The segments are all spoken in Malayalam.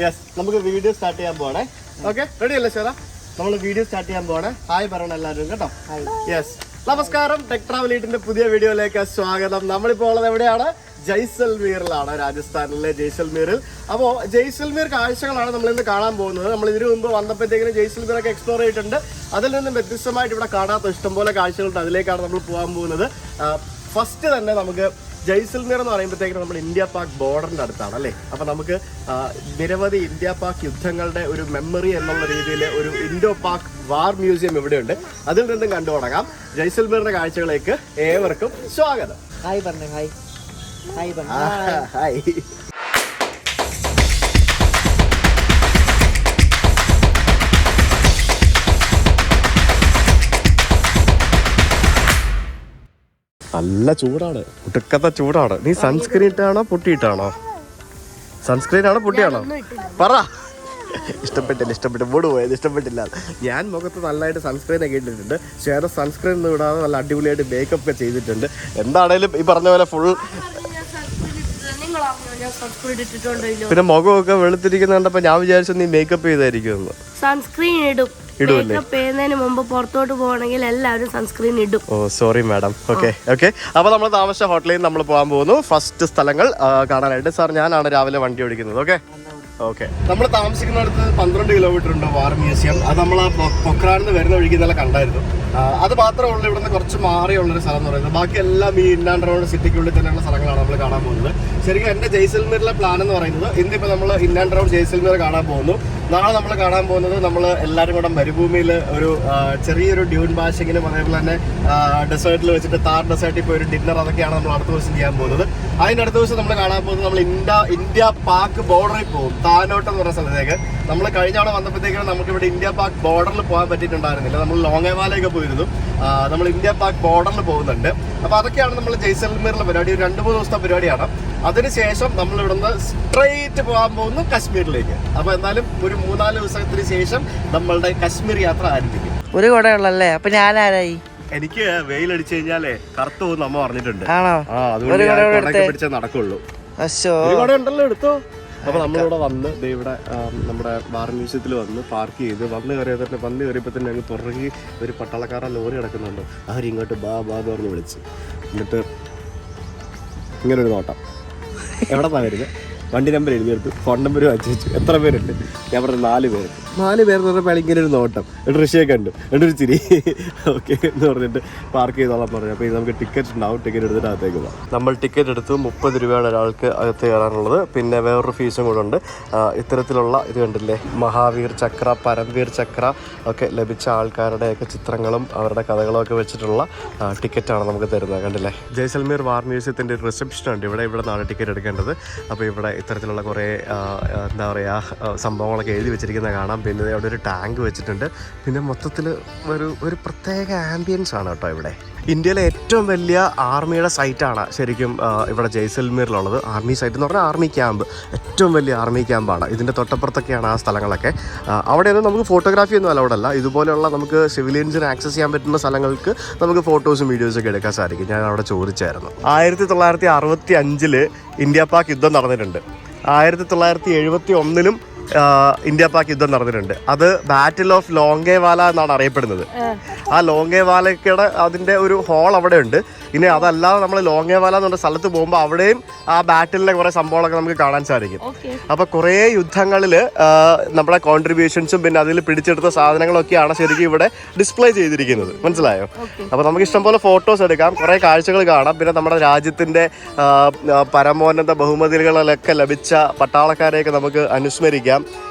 യെസ്, നമുക്ക് വീഡിയോ സ്റ്റാർട്ട് ചെയ്യാൻ പോകണേ. ഓക്കെ, റെഡി അല്ലേ ശ്വേത? നമ്മൾ വീഡിയോ സ്റ്റാർട്ട് ചെയ്യാൻ പോകണേ. ഹായ് പറയണം എല്ലാവരും കേട്ടോ. യെസ്, നമസ്കാരം. ടെക് ട്രാവൽ ഈറ്റിന്റെ പുതിയ വീഡിയോയിലേക്ക് സ്വാഗതം. നമ്മളിപ്പോൾ ഉള്ളത് എവിടെയാണ്? ജയ്സൽമീറിലാണ്, രാജസ്ഥാനിലെ ജയ്സൽമീറിൽ. അപ്പോൾ ജയ്സൽമീർ കാഴ്ചകളാണ് നമ്മൾ ഇന്ന് കാണാൻ പോകുന്നത്. നമ്മൾ ഇതിനു മുമ്പ് വന്നപ്പോഴത്തേക്കിനും ജയ്സൽമീറൊക്കെ എക്സ്പ്ലോർ ചെയ്തിട്ടുണ്ട്. അതിൽ നിന്നും വ്യത്യസ്തമായിട്ട് ഇവിടെ കാണാത്ത ഇഷ്ടംപോലെ കാഴ്ചകളുണ്ട്. അതിലേക്കാണ് നമ്മൾ പോകാൻ പോകുന്നത്. ഫസ്റ്റ് തന്നെ നമുക്ക് ജയ്സൽമീർ എന്ന് പറയുമ്പോഴത്തേക്കും നമ്മൾ ഇന്ത്യ പാക് ബോർഡറിന്റെ അടുത്താണ് അല്ലേ. അപ്പൊ നമുക്ക് നിരവധി ഇന്ത്യ പാക് യുദ്ധങ്ങളുടെ ഒരു മെമ്മറി എന്നുള്ള രീതിയിൽ ഒരു ഇൻഡോ പാക് വാർ മ്യൂസിയം ഇവിടെയുണ്ട്. അതിൽ നിന്നും കണ്ടു തുടങ്ങാം. ജയ്സൽമീറിന്റെ കാഴ്ചകളിലേക്ക് ഏവർക്കും സ്വാഗതം. ഹായ് പറഞ്ഞു. ഹായ് ഹായ് പറഞ്ഞു. ഹായ്. നല്ല ചൂടാണ്, ഒടുക്കത്തെ ചൂടാണ്. നീ സൺസ്ക്രീൻ ഇട്ടാണോ പൊട്ടിയിട്ടാണോ? സൺസ്ക്രീൻ ആണോ പൊട്ടിയാണോ? പറ. ഇഷ്ടപ്പെട്ട് മൂട് പോയത് ഇഷ്ടപ്പെട്ടില്ല. ഞാൻ മുഖത്ത് നല്ലതായിട്ട് സൺസ്ക്രീൻ ഒക്കെ ഇട്ടിട്ടുണ്ട്. ശ്വേത സൺസ്ക്രീൻ ഒന്നും ഇടാതെ നല്ല അടിപൊളിയായിട്ട് മേക്കപ്പ് ഒക്കെ ചെയ്തിട്ടുണ്ട്. എന്താണേലും ഈ പറഞ്ഞ പോലെ ഫുൾ പിന്നെ മുഖമൊക്കെ വെളുത്തിരിക്കുന്ന കണ്ടപ്പോ ഞാൻ വിചാരിച്ചു നീ മേക്കപ്പ് ചെയ്തായിരിക്കും. സൺസ്ക്രീൻ ഇടും. ചെയ്യുന്നതിന് മുമ്പ് പുറത്തോട്ട് പോകണമെങ്കിൽ എല്ലാവരും സൺസ്ക്രീൻ ഇടും. ഓ സോറി മാഡം. ഓക്കെ. അപ്പൊ നമ്മൾ താമസിച്ച ഹോട്ടലിൽ നമ്മൾ പോകാൻ പോകുന്നു. ഫസ്റ്റ് സ്ഥലങ്ങൾ കാണാനായിട്ട്. സാർ, ഞാനാണ് രാവിലെ വണ്ടി ഓടിക്കുന്നത്. ഓക്കെ. നമ്മൾ താമസിക്കുന്നിടത്ത് 12 കിലോമീറ്റർ ഉണ്ട് വാർ മ്യൂസിയം. അത് നമ്മൾ ആ പൊക്രാനിന്ന് വരുന്ന വഴിക്ക് ഇന്നലെ കണ്ടായിരുന്നു. അത് മാത്രമേ ഉള്ളൂ ഇവിടുന്ന് കുറച്ച് മാറിയുള്ളൊരു സ്ഥലം എന്ന് പറയുന്നത്. ബാക്കി എല്ലാം ഈ ഇൻ ആൻഡ് റൗണ്ട് സിറ്റിക്കുള്ളിൽ തന്നെയുള്ള സ്ഥലങ്ങളാണ് നമ്മൾ കാണാൻ പോകുന്നത്. ശരിക്കും എൻ്റെ ജയ്സൽമീറിലെ പ്ലാൻ എന്ന് പറയുന്നത് ഇന്നിപ്പോൾ നമ്മൾ ഇൻ ആൻഡ് റൗണ്ട് ജയ്സൽമീർ കാണാൻ പോകുന്നു. നാളെ നമ്മൾ കാണാൻ പോകുന്നത് നമ്മൾ എല്ലാവരും കൂടെ മരുഭൂമിയിൽ ഒരു ചെറിയൊരു ഡ്യൂൺ ബാഷിങ്ങിനും അതേപോലെ തന്നെ ഡെസേർട്ടിൽ വെച്ചിട്ട് താർ ഡെസേർട്ടിൽ ഇപ്പോൾ ഒരു ഡിന്നർ, അതൊക്കെയാണ് നമ്മൾ അടുത്ത ദിവസം ചെയ്യാൻ പോകുന്നത്. അതിൻ്റെ അടുത്ത ദിവസം നമ്മൾ കാണാൻ പോകുന്നത് നമ്മൾ ഇന്ത്യ പാക് ബോർഡറിൽ പോകും. താനോട്ട് എന്ന് പറഞ്ഞ സ്ഥലത്തേക്ക്. നമ്മൾ കഴിഞ്ഞ തവണ വന്നപ്പോഴത്തേക്കാണ് നമുക്കിവിടെ ഇന്ത്യ പാക് ബോർഡറിൽ പോകാൻ പറ്റിയിട്ടുണ്ടായിരുന്നില്ല. നമ്മൾ ലോങ്ങേവാലയൊക്കെ പോയിരുന്നു. നമ്മൾ ഇന്ത്യ പാക് ബോർഡറിൽ പോകുന്നുണ്ട്. അപ്പോൾ അതൊക്കെയാണ് നമ്മൾ ജയ്സൽമീറിലെ പരിപാടി. ഒരു 2-3 ദിവസത്തെ പരിപാടിയാണ്. അതിനുശേഷം നമ്മൾ ഇവിടുന്ന് സ്ട്രെയിറ്റ് പോകാൻ പോകുന്നു കശ്മീരിലേക്ക്. അപ്പോൾ എന്നാലും ഒരു 3-4 ദിവസത്തിന് ശേഷം നമ്മളുടെ കശ്മീർ യാത്ര ആരംഭിക്കും. ഒരു കുടയുള്ളല്ലേ? അപ്പൊ ഞാൻ ആരായി? എനിക്ക് വെയിലടിച്ചു കഴിഞ്ഞാലേ കറുത്തു പോകുന്ന അമ്മ പറഞ്ഞിട്ടുണ്ട്. ആണോ? അതുകൊണ്ട് പിടിച്ചേ നടക്കുള്ളൂ. ഒരു കുട ഉണ്ടല്ലോ, എടുത്തോ. അപ്പൊ നമ്മളിവിടെ വന്ന് ഇവിടെ നമ്മുടെ വാർ മ്യൂസിയത്തിൽ വന്ന് പാർക്ക് ചെയ്ത് വന്ന് കയറിയപ്പോ തന്നെ അങ്ങ് പുറകെ ഒരു പട്ടാളക്കാരൻ ലോറി കിടക്കുന്നുണ്ട്. അവരിങ്ങോട്ട് ബാ എന്ന് പറഞ്ഞ് വിളിച്ച്, എന്നിട്ട് ഇങ്ങനൊരു നോട്ടം. എവിടെ വരുന്നത്? വണ്ടി നമ്പർ എഴുതിയെടുത്തു, ഫോൺ നമ്പർ വായിച്ചു വെച്ചു. എത്ര പേരുണ്ട്? ഞാൻ പറഞ്ഞു 4 പേര്. 4 പേരെന്ന് പറഞ്ഞപ്പോൾ ഇങ്ങനെ ഒരു നോട്ടം, എന്നിട്ട് ഋഷിയൊക്കെ ഉണ്ട്, എന്നിട്ടൊരു ചിരി. ഓക്കെ എന്ന് പറഞ്ഞിട്ട് പാർക്ക് ചെയ്തോളാം പറഞ്ഞു. അപ്പോൾ ഇത് നമുക്ക് ടിക്കറ്റ് ഉണ്ടാവും. ടിക്കറ്റ് എടുത്തിട്ട് അകത്തേക്ക് പോകാം. നമ്മൾ ടിക്കറ്റ് എടുത്തു. 30 രൂപയാണ് ഒരാൾക്ക് അകത്ത് കയറാനുള്ളത്. പിന്നെ വേറൊരു ഫീസും കൂടെ ഉണ്ട്. ഇത്തരത്തിലുള്ള ഇത് കണ്ടില്ലേ, മഹാവീർ ചക്ര, പരംവീർ ചക്ര ഒക്കെ ലഭിച്ച ആൾക്കാരുടെയൊക്കെ ചിത്രങ്ങളും അവരുടെ കഥകളും ഒക്കെ വെച്ചിട്ടുള്ള ടിക്കറ്റാണ് നമുക്ക് തരുന്നത്. കണ്ടില്ലേ, ജയ്സൽമീർ വാർ മ്യൂസിയത്തിൻ്റെ ഒരു റിസപ്ഷൻ ഉണ്ട് ഇവിടെ നിന്നാണ് ടിക്കറ്റ് എടുക്കേണ്ടത്. അപ്പോൾ ഇവിടെ ഇത്തരത്തിലുള്ള കുറേ എന്താ പറയുക സംഭവങ്ങളൊക്കെ എഴുതി വെച്ചിരിക്കുന്നത് കാണാം. പിന്നെ അവിടെ ഒരു ടാങ്ക് വെച്ചിട്ടുണ്ട്. പിന്നെ മൊത്തത്തിൽ ഒരു പ്രത്യേക ആംബിയൻസ് ആണ് കേട്ടോ ഇവിടെ. ഇന്ത്യയിലെ ഏറ്റവും വലിയ ആർമിയുടെ സൈറ്റാണ് ശരിക്കും ഇവിടെ ജയ്സൽമീറിലുള്ളത്. ആർമി സൈറ്റ് എന്ന് പറഞ്ഞാൽ ആർമി ക്യാമ്പ്, ഏറ്റവും വലിയ ആർമി ക്യാമ്പാണ്. ഇതിൻ്റെ തൊട്ടപ്പുറത്തൊക്കെയാണ് ആ സ്ഥലങ്ങളൊക്കെ. അവിടെയൊന്നും നമുക്ക് ഫോട്ടോഗ്രാഫി ഒന്നും അലൗഡ് അല്ല. ഇതുപോലെയുള്ള നമുക്ക് സിവിലിയൻസിന് ആക്സസ് ചെയ്യാൻ പറ്റുന്ന സ്ഥലങ്ങൾക്ക് നമുക്ക് ഫോട്ടോസും വീഡിയോസൊക്കെ എടുക്കാൻ സാധിക്കും. ഞാൻ അവിടെ ചോദിച്ചായിരുന്നു. 1965 ഇന്ത്യ പാക് യുദ്ധം നടന്നിട്ടുണ്ട്. 1971 ഇന്ത്യ പാക് യുദ്ധം നടന്നിട്ടുണ്ട്. അത് ബാറ്റിൽ ഓഫ് ലോങ്കേവാല എന്നാണ് അറിയപ്പെടുന്നത്. ആ ലോങ്കേവാലയുടെ അതിൻ്റെ ഒരു ഹോൾ അവിടെ ഉണ്ട്. ഇനി അതല്ലാതെ നമ്മൾ ലോങ്കേവാല എന്ന് പറഞ്ഞ സ്ഥലത്ത് പോകുമ്പോൾ അവിടെയും ആ ബാറ്റിലിലെ കുറേ സംഭവങ്ങളൊക്കെ നമുക്ക് കാണാൻ സാധിക്കും. അപ്പോൾ കുറേ യുദ്ധങ്ങളിൽ നമ്മുടെ കോൺട്രിബ്യൂഷൻസും പിന്നെ അതിൽ പിടിച്ചെടുത്ത സാധനങ്ങളൊക്കെയാണ് ശരിക്കും ഇവിടെ ഡിസ്പ്ലേ ചെയ്തിരിക്കുന്നത്. മനസ്സിലായോ? അപ്പോൾ നമുക്ക് ഇഷ്ടംപോലെ ഫോട്ടോസ് എടുക്കാം, കുറേ കാഴ്ചകൾ കാണാം. പിന്നെ നമ്മുടെ രാജ്യത്തിൻ്റെ പരമോന്നത ബഹുമതികളിലൊക്കെ ലഭിച്ച പട്ടാളക്കാരെയൊക്കെ നമുക്ക് അനുസ്മരിക്കാം.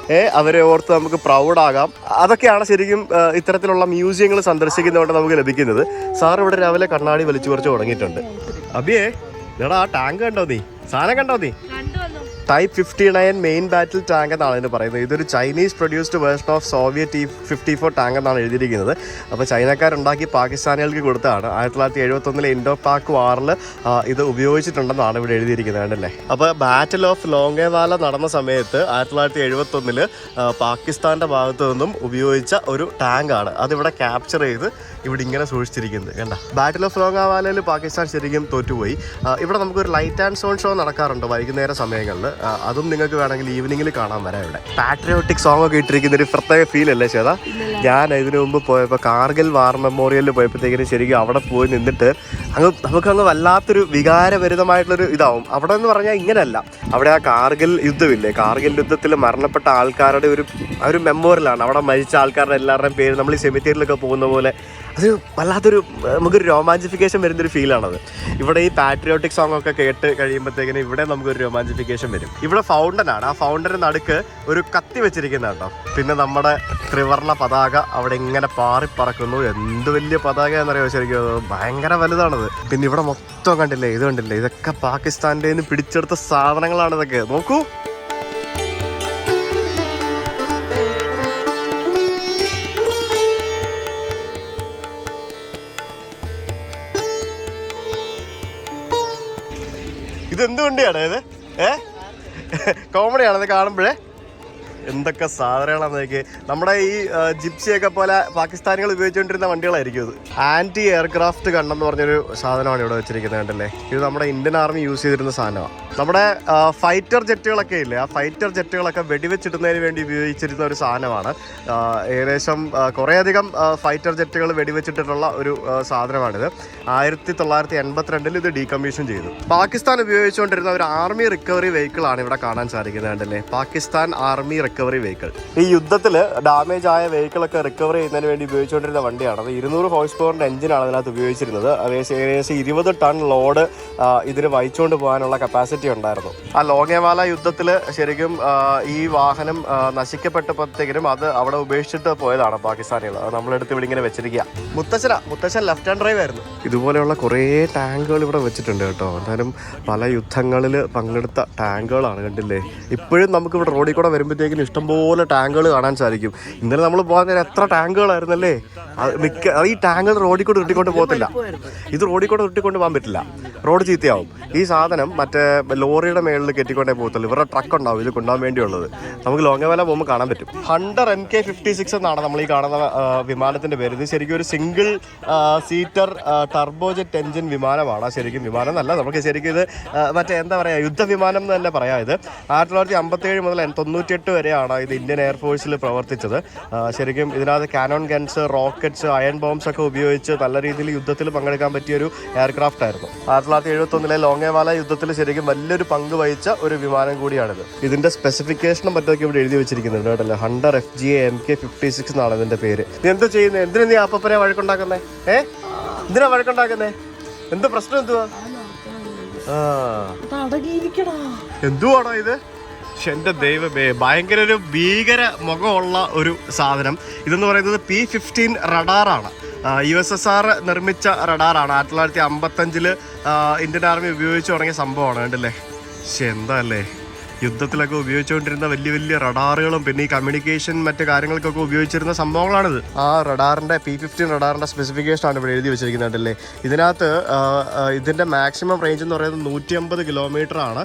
അവരെ ഓർത്ത് നമുക്ക് പ്രൗഡാകാം. അതൊക്കെയാണ് ശരിക്കും ഇത്തരത്തിലുള്ള മ്യൂസിയങ്ങൾ സന്ദർശിക്കുന്നതുകൊണ്ട് നമുക്ക് ലഭിക്കുന്നത്. സാർ ഇവിടെ രാവിലെ കണ്ണാടി വലിച്ചു പറിച്ച് തുടങ്ങിയിട്ടുണ്ട്. അബിയേ, എടാ ആ ടാങ്ക് കണ്ടോ നീ? സാധനം കണ്ടോ നീ? Type 59 മെയിൻ ബാറ്റിൽ ടാങ്ക് എന്നാണ് ഇതിന് പറയുന്നത്. ഇതൊരു Chinese produced version of Soviet T-54 tank എന്നാണ് എഴുതിയിരിക്കുന്നത്. അപ്പോൾ ചൈനക്കാരുണ്ടാക്കി പാകിസ്ഥാനികൾക്ക് കൊടുത്തതാണ്. 1971 ഇൻഡോ പാക് വാറിൽ ഇത് ഉപയോഗിച്ചിട്ടുണ്ടെന്നാണ് ഇവിടെ എഴുതിയിരിക്കുന്നത്. കണ്ടല്ലേ? അപ്പോൾ ബാറ്റിൽ ഓഫ് ലോങ്കേവാല നടന്ന സമയത്ത് 1971 പാകിസ്ഥാൻ്റെ ഭാഗത്തു നിന്നും ഉപയോഗിച്ച ഒരു ടാങ്കാണ്. അതിവിടെ ക്യാപ്ചർ ചെയ്ത് ഇവിടെ ഇങ്ങനെ സൂക്ഷിച്ചിരിക്കുന്നത്. കണ്ട, ബാറ്റിൽ ഓഫ് ലോങ്കേവാലയിൽ പാകിസ്ഥാൻ ശരിക്കും തോറ്റുപോയി. ഇവിടെ നമുക്കൊരു ലൈറ്റ് ആൻഡ് സൗണ്ട് ഷോ നടക്കാറുണ്ട് വൈകുന്നേര സമയങ്ങളിൽ. അതും നിങ്ങൾക്ക് വേണമെങ്കിൽ ഈവനിങ്ങിൽ കാണാൻ വരാം ഇവിടെ. പാട്രിയോട്ടിക് സോങ് ഒക്കെ ഇട്ടിരിക്കുന്ന ഒരു പ്രത്യേക ഫീൽ അല്ലേ ചേട്ടാ? ഞാൻ ഇതിനു മുമ്പ് പോയപ്പോൾ കാർഗിൽ വാർ മെമ്മോറിയലിൽ പോയപ്പോഴത്തേക്കിനും ശരിക്കും അവിടെ പോയി നിന്നിട്ട് നമുക്കങ്ങ് വല്ലാത്തൊരു വികാരഭരിതമായിട്ടുള്ളൊരു ഇതാവും. അവിടെ എന്ന് പറഞ്ഞാൽ ഇങ്ങനെയല്ല, അവിടെ ആ കാർഗിൽ യുദ്ധമില്ലേ, കാർഗിൽ യുദ്ധത്തിൽ മരണപ്പെട്ട ആൾക്കാരുടെ ഒരു മെമ്മോറിയലാണ്. അവിടെ മരിച്ച ആൾക്കാരുടെ എല്ലാവരുടെയും പേര് നമ്മൾ ഈ സെമിത്തേരിയിലൊക്കെ പോകുന്ന പോലെ അത് വല്ലാത്തൊരു നമുക്കൊരു രോമാഞ്ചിഫിക്കേഷൻ വരുന്നൊരു ഫീലാണത്. ഇവിടെ ഈ പാട്രിയോട്ടിക് സോങ് ഒക്കെ കേട്ട് കഴിയുമ്പോഴത്തേക്കിനും ഇവിടെ നമുക്കൊരു രോമാഞ്ചിഫിക്കേഷൻ വരും. ഇവിടെ ഫൗണ്ടനാണ്, ആ ഫൗണ്ടന് നടുക്ക് ഒരു കത്തി വെച്ചിരിക്കുന്ന കേട്ടോ. പിന്നെ നമ്മുടെ ത്രിവർണ്ണ പതാക അവിടെ ഇങ്ങനെ പാറിപ്പറക്കുന്നു. എന്ത് വലിയ പതാക എന്നറിയോ ശരിക്കും, ഭയങ്കര വലുതാണത്. പിന്നെ ഇവിടെ മൊത്തം കണ്ടില്ലേ, ഇത് കണ്ടില്ലേ, ഇതൊക്കെ പാകിസ്ഥാൻ്റെ നിന്ന് പിടിച്ചെടുത്ത സാധനങ്ങളാണ് ഇതൊക്കെ. നോക്കൂ, ഇതെന്ത് വണ്ടിയാണ് ഇത്? കോമഡിയാണത് കാണുമ്പോഴേ. എന്തൊക്കെ സാധനങ്ങളാണെന്ന് നോക്കി. നമ്മുടെ ഈ ജിപ്സിയൊക്കെ പോലെ പാകിസ്ഥാനികൾ ഉപയോഗിച്ചുകൊണ്ടിരുന്ന വണ്ടികളായിരിക്കും ഇത്. ആൻറ്റി എയർക്രാഫ്റ്റ് ഗണ്ണെന്ന് പറഞ്ഞൊരു സാധനമാണ് ഇവിടെ വെച്ചിരിക്കുന്നത് കണ്ടല്ലേ. ഇത് നമ്മുടെ ഇന്ത്യൻ ആർമി യൂസ് ചെയ്തിരുന്ന സാധനമാണ്. നമ്മുടെ ഫൈറ്റർ ജെറ്റുകളൊക്കെ ഇല്ലേ, ആ ഫൈറ്റർ ജെറ്റുകളൊക്കെ വെടിവെച്ചിടുന്നതിന് വേണ്ടി ഉപയോഗിച്ചിരുന്ന ഒരു സാധനമാണ്. ഏകദേശം കുറേയധികം ഫൈറ്റർ ജെറ്റുകൾ വെടിവെച്ചിട്ടുള്ള ഒരു സാധനമാണിത്. 1982 ഇത് ഡീകമ്മീഷൻ ചെയ്തു. പാകിസ്ഥാൻ ഉപയോഗിച്ചുകൊണ്ടിരുന്ന ഒരു ആർമി റിക്കവറി വെഹിക്കിളാണ് ഇവിടെ കാണാൻ സാധിക്കുന്നത് കണ്ടല്ലേ. Pakistan army recovery vehicle. ഈ യുദ്ധത്തിൽ ഡാമേജ് ആയ വെഹിക്കിളൊക്കെ റിക്കവർ ചെയ്യുന്നതിന് വേണ്ടി ഉപയോഗിച്ചുകൊണ്ടിരുന്ന വണ്ടിയാണ്. അത് 200 ഹോഴ്സ് പവറിൻ്റെ എഞ്ചിനാണ് അതിനകത്ത് ഉപയോഗിച്ചിരുന്നത്. ഏകദേശം 20 ടൺ ലോഡ് ഇതിന് വഹിച്ചുകൊണ്ട് പോകാനുള്ള കപ്പാസിറ്റി ഉണ്ടായിരുന്നു. ആ ലോങ്ങേവാല യുദ്ധത്തിൽ ശരിക്കും ഈ വാഹനം നശിക്കപ്പെട്ടപ്പോഴത്തേക്കിനും അത് അവിടെ ഉപേക്ഷിച്ചിട്ട് പോയതാണ് പാകിസ്ഥാനികൾ. അത് നമ്മളെടുത്ത് ഇവിടെ ഇങ്ങനെ വെച്ചിരിക്കുക. മുത്തശ്ശൻ ലെഫ്റ്റ് ഹാൻഡ് ഡ്രൈവ് ആയിരുന്നു. ഇതുപോലെയുള്ള കുറേ ടാങ്കുകൾ ഇവിടെ വെച്ചിട്ടുണ്ട് കേട്ടോ. എന്തായാലും പല യുദ്ധങ്ങളിൽ പങ്കെടുത്ത ടാങ്കുകളാണ് കണ്ടില്ലേ. ഇപ്പോഴും നമുക്ക് ഇവിടെ റോഡിൽ കൂടെ വരുമ്പോഴത്തേക്കിനും ഇഷ്ടംപോലെ ടാങ്കുകൾ കാണാൻ സാധിക്കും. ഇന്നലെ നമ്മൾ പോകാൻ നേരം എത്ര ടാങ്കുകളായിരുന്നല്ലേ. ഈ ടാങ്കുകൾ റോഡിൽ കൂടെ ഉരുട്ടിക്കൊണ്ട് പോകത്തില്ല. ഇത് റോഡിൽ കൂടെ ഉരുട്ടിക്കൊണ്ട് പോകാൻ പറ്റില്ല, റോഡ് ചീത്തയാവും. ഈ സാധനം മറ്റേ ലോറിയുടെ മേളിൽ കെട്ടിക്കൊണ്ടേ പോകത്തുള്ളൂ. ഇവരുടെ ട്രക്ക് ഉണ്ടാവും ഇത് കൊണ്ടുപോകാൻ വേണ്ടിയുള്ളത്. നമുക്ക് ലോങ്ങേവാല പോകുമ്പോൾ കാണാൻ പറ്റും. ഹണ്ടർ MK-56 എന്നാണ് നമ്മൾ ഈ കാണുന്ന വിമാനത്തിന്റെ പേര്. ഇത് ശരിക്കും ഒരു സിംഗിൾ സീറ്റർ ടർബോജെറ്റ് എഞ്ചിൻ വിമാനമാണ്. ശരിക്കും വിമാനം എന്നല്ല, നമുക്ക് ശരിക്കും ഇത് മറ്റേ എന്താ പറയുക, യുദ്ധവിമാനം എന്ന് തന്നെ പറയാം. ഇത് 1957 മുതൽ 98 വരെയാണ് ഇത് ഇന്ത്യൻ എയർഫോഴ്സിൽ പ്രവർത്തിച്ചത്. ശരിക്കും ഇതിനകത്ത് Canon guns, rockets, iron bombs ഒക്കെ ഉപയോഗിച്ച് നല്ല രീതിയിൽ യുദ്ധത്തിൽ പങ്കെടുക്കാൻ പറ്റിയൊരു എയർക്രാഫ്റ്റ് ആയിരുന്നു. 1971 ലോങ്ങേവാല യുദ്ധത്തിൽ ശരിക്കും വലിയൊരു പങ്ക് വഹിച്ച ഒരു വിമാനം കൂടിയാണിത്. ഇതിന്റെ സ്പെസിഫിക്കേഷനും മറ്റൊക്കെ ഇവിടെ എഴുതി വെച്ചിരിക്കുന്നുണ്ട് കേട്ടല്ലോ. ഹണ്ടർ FGA MK-56 എന്നാണ് ഇതിന്റെ പേര്. നീ എന്താ ചെയ്യുന്നത്? എന്തിനാ നീ അപ്പനെ വഴക്കുണ്ടാക്കുന്നേ? എന്തിനാ വഴക്കുണ്ടാക്കുന്നേ? എന്ത് പ്രശ്നം എന്തുവാ? എന്തുവാണോ ഇത്? എന്റെ ദൈവമേ, ഭയങ്കര ഒരു ഭീകര മുഖമുള്ള ഒരു സാധനം. ഇതെന്ന് പറയുന്നത് P-15 റഡാറാണ്. USSR നിർമ്മിച്ച റഡാറാണ്. 1955 ഇന്ത്യൻ ആർമി ഉപയോഗിച്ച് തുടങ്ങിയ സംഭവമാണ് കണ്ടല്ലേ. എന്താ അല്ലേ, യുദ്ധത്തിലൊക്കെ ഉപയോഗിച്ചുകൊണ്ടിരുന്ന വലിയ വലിയ റഡാറുകളും പിന്നെ ഈ കമ്മ്യൂണിക്കേഷൻ മറ്റു കാര്യങ്ങൾക്കൊക്കെ ഉപയോഗിച്ചിരുന്ന സംഭവങ്ങളാണിത്. ആ റഡാറിൻ്റെ P-15 റഡാറിൻ്റെ സ്പെസിഫിക്കേഷനാണ് ഇവിടെ എഴുതി വെച്ചിരിക്കുന്നുണ്ടല്ലേ. ഇതിനകത്ത് ഇതിൻ്റെ മാക്സിമം റേഞ്ച് എന്ന് പറയുന്നത് 150 കിലോമീറ്ററാണ്.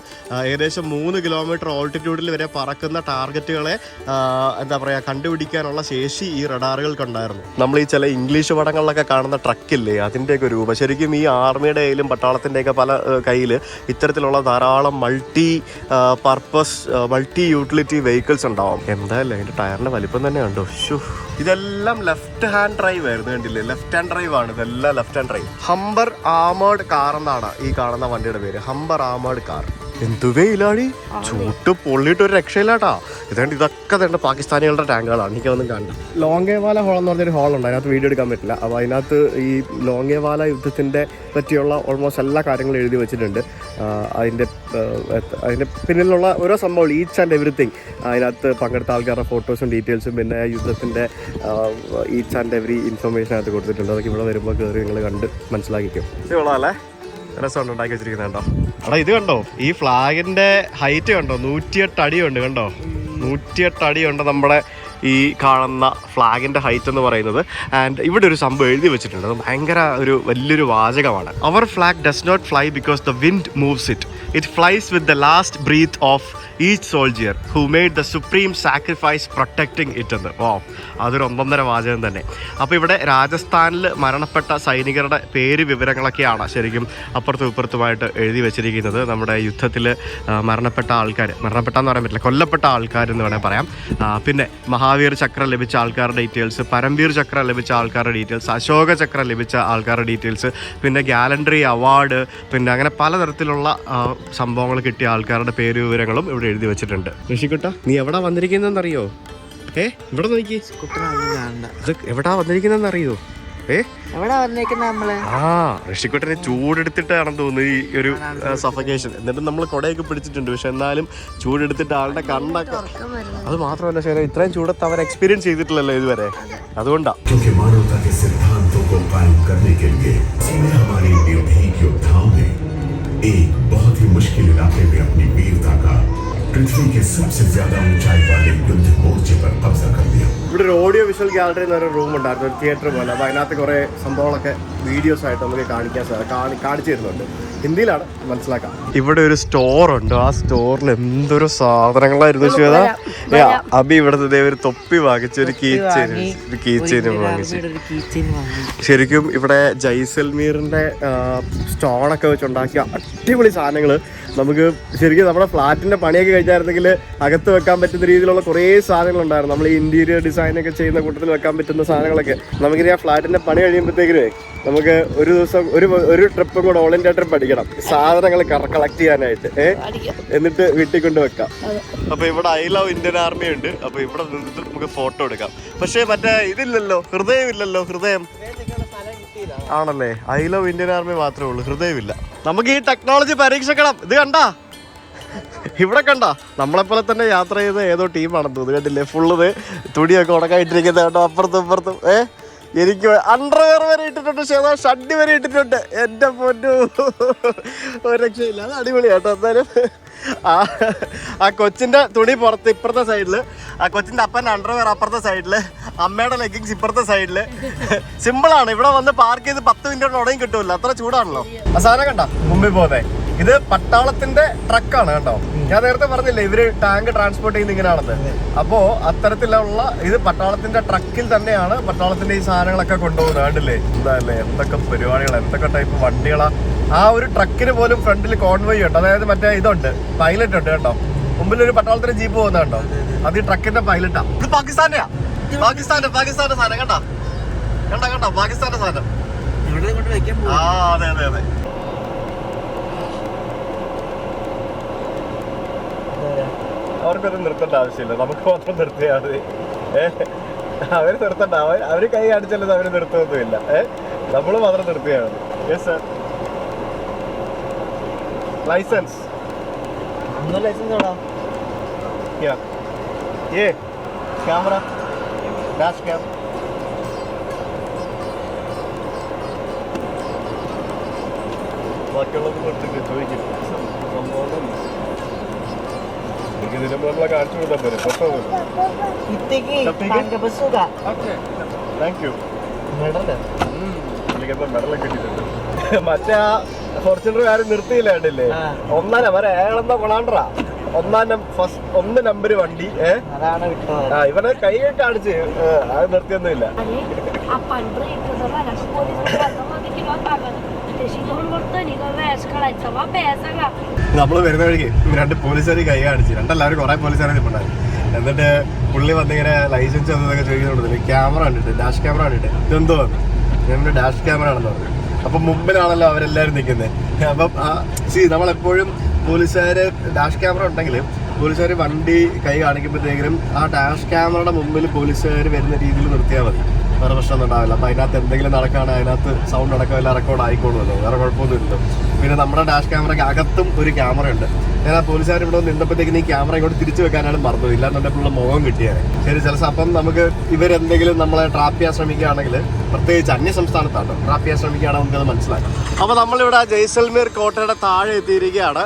ഏകദേശം 3 കിലോമീറ്റർ ഓൾട്ടിറ്റ്യൂഡിൽ വരെ പറക്കുന്ന ടാർഗറ്റുകളെ എന്താ പറയുക കണ്ടുപിടിക്കാനുള്ള ശേഷി ഈ റഡാറുകൾക്കുണ്ടായിരുന്നു. നമ്മൾ ഈ ചില ഇംഗ്ലീഷ് പടങ്ങളിലൊക്കെ കാണുന്ന ട്രക്കില്ലേ, അതിൻ്റെയൊക്കെ രൂപം. ശരിക്കും ഈ ആർമിയുടെ കയ്യിലും പട്ടാളത്തിൻ്റെയൊക്കെ പല കയ്യിൽ ഇത്തരത്തിലുള്ള ധാരാളം മൾട്ടി യൂട്ടിലിറ്റി വെഹിക്കിൾസ് ഉണ്ടാവും. എന്തായാലും അതിന്റെ ടയറിന്റെ വലിപ്പം തന്നെ കണ്ടോ. ഇതെല്ലാം ലെഫ്റ്റ് ഹാൻഡ് ഡ്രൈവ് ആയിരുന്നു കണ്ടില്ലേ. ലെഫ്റ്റ് ഹാൻഡ് ഡ്രൈവ് ആണ് ഇതെല്ലാം, left hand drive. Humber armoured car എന്നാണ് ഈ കാണുന്ന വണ്ടിയുടെ പേര്, ഹംബർ ആമേർഡ് കാർ. എന്തുവയിലാടി, ചൂട്ട് പൊള്ളിയിട്ട് ഒരു രക്ഷയില്ലാട്ടാ. ഇതൊക്കെ തന്നെ പാകിസ്ഥാനികളുടെ ടാങ്കുകളാണ്. എനിക്കൊന്നും കണ്ടു. ലോങ്ങേവാല ഹോൾ എന്ന് പറഞ്ഞൊരു ഹോളുണ്ട്, അതിനകത്ത് വീഡിയോ എടുക്കാൻ പറ്റില്ല. അപ്പോൾ അതിനകത്ത് ഈ ലോങ്ങേവാല യുദ്ധത്തിൻ്റെ പറ്റിയുള്ള ഓൾമോസ്റ്റ് എല്ലാ കാര്യങ്ങളും എഴുതി വെച്ചിട്ടുണ്ട്. അതിൻ്റെ പിന്നിലുള്ള ഓരോ സംഭവം, ഈച്ച് ആൻഡ് എവറിത്തിങ്, അതിനകത്ത് പങ്കെടുത്ത ആൾക്കാരുടെ ഫോട്ടോസും ഡീറ്റെയിൽസും പിന്നെ യുദ്ധത്തിൻ്റെ ഈച്ച് ആൻഡ് എവറി ഇൻഫർമേഷൻ അകത്ത് കൊടുത്തിട്ടുണ്ട്. അതൊക്കെ ഇവിടെ വരുമ്പോൾ കയറി നിങ്ങൾ കണ്ട് മനസ്സിലാക്കിക്കും. ഇതുള്ളതല്ലേ, രസമുണ്ട് ഉണ്ടാക്കി വെച്ചിരിക്കുന്നുണ്ടോ. എടാ ഇത് കണ്ടോ, ഈ ഫ്ലാഗിന്റെ ഹൈറ്റ് കണ്ടോ, 108 അടിയുണ്ട് കണ്ടോ. 108 അടിയുണ്ട് നമ്മുടെ ഈ കാണുന്ന ഫ്ലാഗിന്റെ ഹൈറ്റ് എന്ന് പറയുന്നത്. ആൻഡ് ഇവിടെ ഒരു സംഭവം എഴുതി വെച്ചിട്ടുണ്ട്, അത് ഭയങ്കര ഒരു വലിയൊരു വാചകമാണ്. Our flag does not fly because the wind moves it flies with the last breath of each soldier who made the supreme sacrifice protecting it എന്ന്. ഓ, അതൊരു ഒന്നൊന്നര വാചകം തന്നെ. അപ്പോൾ ഇവിടെ രാജസ്ഥാനിൽ മരണപ്പെട്ട സൈനികരുടെ പേര് വിവരങ്ങളൊക്കെയാണ് ശരിക്കും അപ്പുറത്തും ഇപ്പുറത്തുമായിട്ട് എഴുതി വെച്ചിരിക്കുന്നത്. നമ്മുടെ യുദ്ധത്തിൽ മരണപ്പെട്ട ആൾക്കാർ, മരണപ്പെട്ടെന്ന് പറയാൻ പറ്റില്ല, കൊല്ലപ്പെട്ട ആൾക്കാരെന്ന് വേണമെങ്കിൽ പറയാം. പിന്നെ മഹാവീർ ചക്ര ലഭിച്ച ആൾക്കാരുടെ ഡീറ്റെയിൽസ്, പരംവീർ ചക്ര ലഭിച്ച ആൾക്കാരുടെ ഡീറ്റെയിൽസ്, അശോക ചക്ര ലഭിച്ച ആൾക്കാരുടെ ഡീറ്റെയിൽസ്, പിന്നെ ഗാലൻട്രി അവാർഡ്, പിന്നെ അങ്ങനെ പലതരത്തിലുള്ള സംഭവങ്ങൾ കിട്ടിയ ആൾക്കാരുടെ പേര് വിവരങ്ങളും ഇവിടെ എഴുതി വെച്ചിട്ടുണ്ട്. ഋഷിക്കുട്ട, നീ എവിടാ വന്നിരിക്കുന്നതെന്നറിയോ? ഇവിടെ നോക്കി, എവിടാ വന്നിരിക്കുന്നതെന്നറിയോ? ഋഷിക്കുട്ടനെ ചൂടെടുത്തിട്ടാണെന്ന് തോന്നുന്നു ഈ ഒരു സഫക്കേഷൻ. എന്നിട്ട് നമ്മൾ കുടയൊക്കെ പിടിച്ചിട്ടുണ്ട്, പക്ഷെ എന്നാലും ചൂടെടുത്തിട്ട് ആളുടെ കണ്ണൊക്കെ. അത് മാത്രമല്ല ശരി, ഇത്രയും ചൂടത്ത് അവർ എക്സ്പീരിയൻസ് ചെയ്തിട്ടില്ലല്ലോ ഇതുവരെ, അതുകൊണ്ടാ. ഇവിടെ ഒരു ഓഡിയോ വിഷ്വൽ ഗാലറി എന്നൊരു റൂം ഉണ്ടായിരുന്നു, ഒരു തിയേറ്റർ പോലെ. അപ്പോൾ അതിനകത്ത് കുറേ സംഭവങ്ങളൊക്കെ വീഡിയോസ് ആയിട്ട് നമുക്ക് കാണിച്ചു തരുന്നുണ്ട്. ഹിന്ദിയിലാണ്, മനസ്സിലാക്കാം. ഇവിടെ ഒരു സ്റ്റോർ ഉണ്ട്, ആ സ്റ്റോറിൽ എന്തൊരു സാധനങ്ങളായിരുന്നു. അബി ഇവിടുത്തെ ഒരു തൊപ്പി വാങ്ങിച്ചു, ഒരു കീ ചെയിനും വാങ്ങിച്ചു. ശരിക്കും ഇവിടെ ജയ്സൽമീറിന്റെ സ്റ്റോണൊക്കെ വെച്ചുണ്ടാക്കിയ അടിപൊളി സാധനങ്ങൾ നമുക്ക് ശരിക്കും നമ്മുടെ ഫ്ലാറ്റിന്റെ പണിയൊക്കെ കഴിഞ്ഞായിരുന്നെങ്കിൽ അകത്ത് വെക്കാൻ പറ്റുന്ന രീതിയിലുള്ള കുറേ സാധനങ്ങളുണ്ടായിരുന്നു. നമ്മൾ ഈ ഇന്റീരിയർ ഡിസൈനൊക്കെ ചെയ്യുന്ന കൂട്ടത്തിൽ വെക്കാൻ പറ്റുന്ന സാധനങ്ങളൊക്കെ നമുക്കിനി ആ ഫ്ലാറ്റിന്റെ പണി കഴിയുമ്പോഴത്തേക്കിന് നമുക്ക് ഒരു ദിവസം ഒരു ട്രിപ്പും കൂടെ ഓൾ ഇന്ത്യ ട്രിപ്പ് അടിക്കണം, സാധനങ്ങൾ കളക്ട് ചെയ്യാനായിട്ട്. എന്നിട്ട് വീട്ടിൽ കൊണ്ട് വെക്കാം. അപ്പൊ ഇവിടെ ഐ ലവ് ഇന്ത്യൻ ആർമി ഉണ്ട്. അപ്പൊ ഇവിടെ നിന്നിട്ട് നമുക്ക് ഫോട്ടോ എടുക്കാം. പക്ഷെ മറ്റേ ഇതില്ലല്ലോ, ഹൃദയം ഇല്ലല്ലോ. ഹൃദയം ആണല്ലേ, ഐ ലവ് ഇന്ത്യൻ ആർമി മാത്രമേ ഉള്ളൂ, ഹൃദയമില്ല. നമുക്ക് ഈ ടെക്നോളജി പരീക്ഷിക്കണം. ഇത് കണ്ടാ, ഇവിടെ കണ്ട നമ്മളെപ്പോലെ തന്നെ യാത്ര ചെയ്ത ഏതോ ടീമാണെന്ന് തോന്നുന്നു. കണ്ടില്ലേ, ഫുള്ള് തുണിയൊക്കെ ഉണക്കായിട്ടിരിക്കുന്നത് കേട്ടോ, അപ്പുറത്തും ഇപ്പുറത്തും. എനിക്ക് അണ്ടർവെയർ വരെ ഇട്ടിട്ടുണ്ട്, ഷഡ്ഡി വരെ ഇട്ടിട്ടുണ്ട്. എൻ്റെ പൊന്നു, ഒരു രക്ഷയില്ല. അത് അടിപൊളിയാട്ടോ. എന്തായാലും ആ കൊച്ചിൻ്റെ തുണി പുറത്ത് ഇപ്പുറത്തെ സൈഡിൽ, ആ കൊച്ചിൻ്റെ അപ്പൻ്റെ അണ്ടർവെയർ അപ്പുറത്തെ സൈഡിൽ, അമ്മയുടെ ലെഗിങ്സ് ഇപ്പുറത്തെ സൈഡിൽ. സിമ്പിളാണ്. ഇവിടെ വന്ന് പാർക്ക് ചെയ്ത് 10 മിനിറ്റ് ഉടനെ കിട്ടുമല്ലോ, അത്ര ചൂടാണല്ലോ. ആ സാധനം കണ്ട മുമ്പിൽ പോകുന്നേ, ഇത് പട്ടാളത്തിന്റെ ട്രക്കാണ് കേട്ടോ. ഞാൻ നേരത്തെ പറഞ്ഞില്ലേ ഇവര് ടാങ്ക് ട്രാൻസ്പോർട്ട് ചെയ്യുന്ന ഇങ്ങനെയാണെന്ന്. അപ്പോ അത്തരത്തിലുള്ള ഇത് പട്ടാളത്തിന്റെ ട്രക്കിൽ തന്നെയാണ് പട്ടാളത്തിന്റെ ഈ സാധനങ്ങളൊക്കെ കൊണ്ടുപോകുന്നത്. കണ്ടില്ലേ, എന്താല്ലേ, എന്തൊക്കെ പരിപാടികൾ, എന്തൊക്കെ ടൈപ്പ് വണ്ടികളാ. ആ ഒരു ട്രക്കിന് പോലും ഫ്രണ്ടിൽ കോൺവോയ് ഉണ്ട്, അതായത് മറ്റേ ഇതുണ്ട്, പൈലറ്റ് ഉണ്ട് കേട്ടോ. മുമ്പിൽ ഒരു പട്ടാളത്തിന്റെ ജീപ്പ് പോകുന്ന കേട്ടോ, അത് ഈ ട്രക്കിന്റെ പൈലറ്റാ. ഇത് പാകിസ്ഥാന്റെ സാധനം കേട്ടോ, കണ്ടോ പാകിസ്ഥാന്റെ സാധനം. ആ അതെ അതെ അതെ. അവർക്കൊന്നും നിർത്തേണ്ട ആവശ്യമില്ല, നമുക്ക് മാത്രം നിർത്തിയാൽ മതി. അവര് നിർത്തണ്ട, അവര് കൈ കാണിച്ചല്ലോ, അവര് നിർത്തുമൊന്നുമില്ല. നമ്മൾ മാത്രം നിർത്തിയാൽ മതി. Yes sir. Licence camera, dash cam. ബാക്കിയുള്ളത് കൊടുത്തിട്ട് ചോദിക്കും സംഭവം. നമ്മളെ കാണിച്ചു കൊടുത്താൽ പോരെ, താങ്ക് യു. മെഡലൊക്കെ കിട്ടിയിട്ടുണ്ട്. മറ്റേ ആ ഫോർച്യൂണർ ആരും നിർത്തിയില്ല കണ്ടില്ലേ, അയാളെന്താ കൊളാണ്ടറാ, ഒന്ന് നമ്പർ വണ്ടി. ഇവനെ കൈ കാണിച്ച് അത് നിർത്തിയൊന്നുമില്ല. നമ്മൾ വരുന്ന വഴിക്ക് 2 പോലീസുകാർ കൈ കാണിച്ച്, രണ്ടെല്ലാവരും കുറെ പോലീസുകാരെ നിൽപ്പുണ്ടായിരുന്നു. എന്നിട്ട് പുള്ളി വന്നിങ്ങനെ ലൈസൻസ് എന്നതൊക്കെ ചോദിക്കുന്നുണ്ട്. ക്യാമറ കണ്ടിട്ട്, ഡാഷ് ക്യാമറ കണ്ടിട്ട് ഇതെന്തോ നമ്മുടെ ഡാഷ് ക്യാമറ ആണെന്ന് പറഞ്ഞു. അപ്പം മുമ്പിലാണല്ലോ അവരെല്ലാവരും നിൽക്കുന്നത്. അപ്പം നമ്മളെപ്പോഴും പോലീസുകാർ ഡാഷ് ക്യാമറ ഉണ്ടെങ്കിലും പോലീസുകാർ വണ്ടി കൈ കാണിക്കുമ്പോഴത്തേക്കും ആ ഡാഷ് ക്യാമറയുടെ മുമ്പിൽ പോലീസുകാർ വരുന്ന രീതിയിൽ നിർത്തിയാൽ മതി, വേറെ പ്രശ്നമൊന്നും ഉണ്ടാവില്ല. അപ്പം അതിനകത്ത് എന്തെങ്കിലും നടക്കുകയാണെങ്കിൽ അതിനകത്ത് സൗണ്ട് അടക്കം എല്ലാം റെക്കോർഡ് ആയിക്കോളുമല്ലോ, വേറെ കുഴപ്പമൊന്നുമില്ലല്ലോ. പിന്നെ നമ്മുടെ ഡാഷ് ക്യാമറയ്ക്ക് അകത്തും ഒരു ക്യാമറ ഉണ്ട്. ഞാൻ ആ പോലീസുകാർ ഇവിടെ നിന്നപ്പോഴത്തേക്കും ഈ ക്യാമറ ഇങ്ങോട്ട് തിരിച്ചു വെക്കാനാണ് മറന്നത്, ഇല്ലാന്നുണ്ടെങ്കിൽ മുഖം കിട്ടിയാണ്. ശരി, ചില അപ്പം നമുക്ക് ഇവരെന്തെങ്കിലും നമ്മളെ ട്രാപ്പ് ചെയ്യാൻ ശ്രമിക്കുകയാണെങ്കിൽ, പ്രത്യേകിച്ച് അന്യ സംസ്ഥാനത്താണ് ട്രാപ്പ് ചെയ്യാൻ ശ്രമിക്കുകയാണെങ്കിൽ നമുക്കത് മനസ്സിലാക്കാം. അപ്പോൾ നമ്മളിവിടെ ജയ്സൽമീർ കോട്ടയുടെ താഴെ എത്തിയിരിക്കുകയാണ്.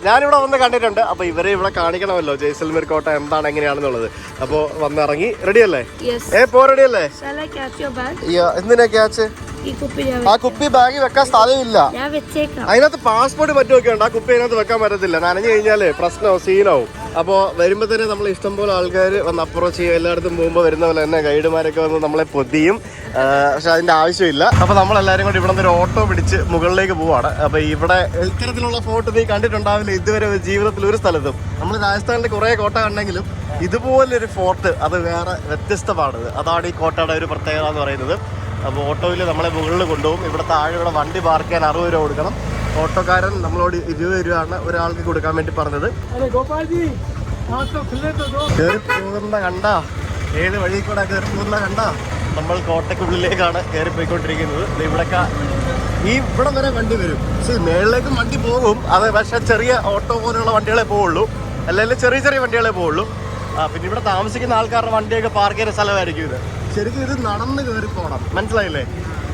ഞാനിവിടെ വന്ന് കണ്ടിട്ടുണ്ട്. അപ്പോൾ ഇവരെ ഇവിടെ കാണിക്കണമല്ലോ ജയ്സൽമീർ കോട്ട എന്താണ് എങ്ങനെയാണെന്നുള്ളത്. അപ്പോൾ വന്നിറങ്ങി. റെഡിയല്ലേ? റെഡിയല്ലേ? എന്തിനാ ക്യാച്ച്? ആ കുപ്പി ബാഗിൽ വെക്കാൻ സ്ഥലമില്ല, അതിനകത്ത് പാസ്പോർട്ട് പറ്റുമൊക്കെ ഉണ്ട്. ആ കുപ്പി അതിനകത്ത് വെക്കാൻ പറ്റത്തില്ല, നനഞ്ഞു കഴിഞ്ഞാല് പ്രശ്നമാവും, സീനാവും. അപ്പോൾ വരുമ്പോൾ തന്നെ നമ്മൾ ഇഷ്ടംപോലെ ആൾക്കാർ വന്ന് അപ്രോച്ച് ചെയ്യും. എല്ലായിടത്തും പോകുമ്പോൾ വരുന്ന പോലെ തന്നെ ഗൈഡുമാരൊക്കെ വന്ന് നമ്മളെ പൊതിയും. പക്ഷെ അതിൻ്റെ ആവശ്യമില്ല. അപ്പോൾ നമ്മളെല്ലാവരും കൂടി ഇവിടെ നിന്ന് ഒരു ഓട്ടോ പിടിച്ച് മുകളിലേക്ക് പോവാണ്. അപ്പോൾ ഇവിടെ ഇത്തരത്തിലുള്ള ഫോട്ടോ നീ കണ്ടിട്ടുണ്ടാവില്ല ഇതുവരെ ജീവിതത്തിൽ ഒരു സ്ഥലത്തും. നമ്മൾ രാജസ്ഥാനിൽ കുറേ കോട്ട കണ്ടെങ്കിലും ഇതുപോലൊരു ഫോർട്ട് അത് വേറെ വ്യത്യസ്തമാണ്. അതാണ് ഈ കോട്ടയുടെ ഒരു പ്രത്യേകത എന്ന് പറയുന്നത്. അപ്പോൾ ഓട്ടോയിൽ നമ്മളെ മുകളിൽ കൊണ്ടുപോകും. ഇവിടെ താഴെ വണ്ടി പാർക്ക് ചെയ്യാൻ 60 രൂപ കൊടുക്കണം. ഓട്ടോക്കാരൻ നമ്മളോട് 20 രൂപയാണ് ഒരാൾക്ക് കൊടുക്കാൻ വേണ്ടി പറഞ്ഞത്. കയറി പോകുന്ന കണ്ട, ഏത് വഴി കൂടെ കയറി പോകുന്ന കണ്ട. നമ്മൾ കോട്ടയ്ക്കുള്ളിലേക്കാണ് കയറി പോയിക്കൊണ്ടിരിക്കുന്നത്. ഇവിടെ വരെ വണ്ടി വരും. പക്ഷേ മേളിലേക്കും വണ്ടി പോകും. അത് പക്ഷേ ചെറിയ ഓട്ടോ പോലെയുള്ള വണ്ടികളെ പോവുള്ളൂ, അല്ലെങ്കിൽ ചെറിയ ചെറിയ വണ്ടികളെ പോവുള്ളൂ. പിന്നെ ഇവിടെ താമസിക്കുന്ന ആൾക്കാരുടെ വണ്ടിയൊക്കെ പാർക്ക് ചെയ്യുന്ന സ്ഥലമായിരിക്കും ഇത്. ശരിക്കും ഇത് നടന്ന് കയറി പോകണം, മനസ്സിലായില്ലേ?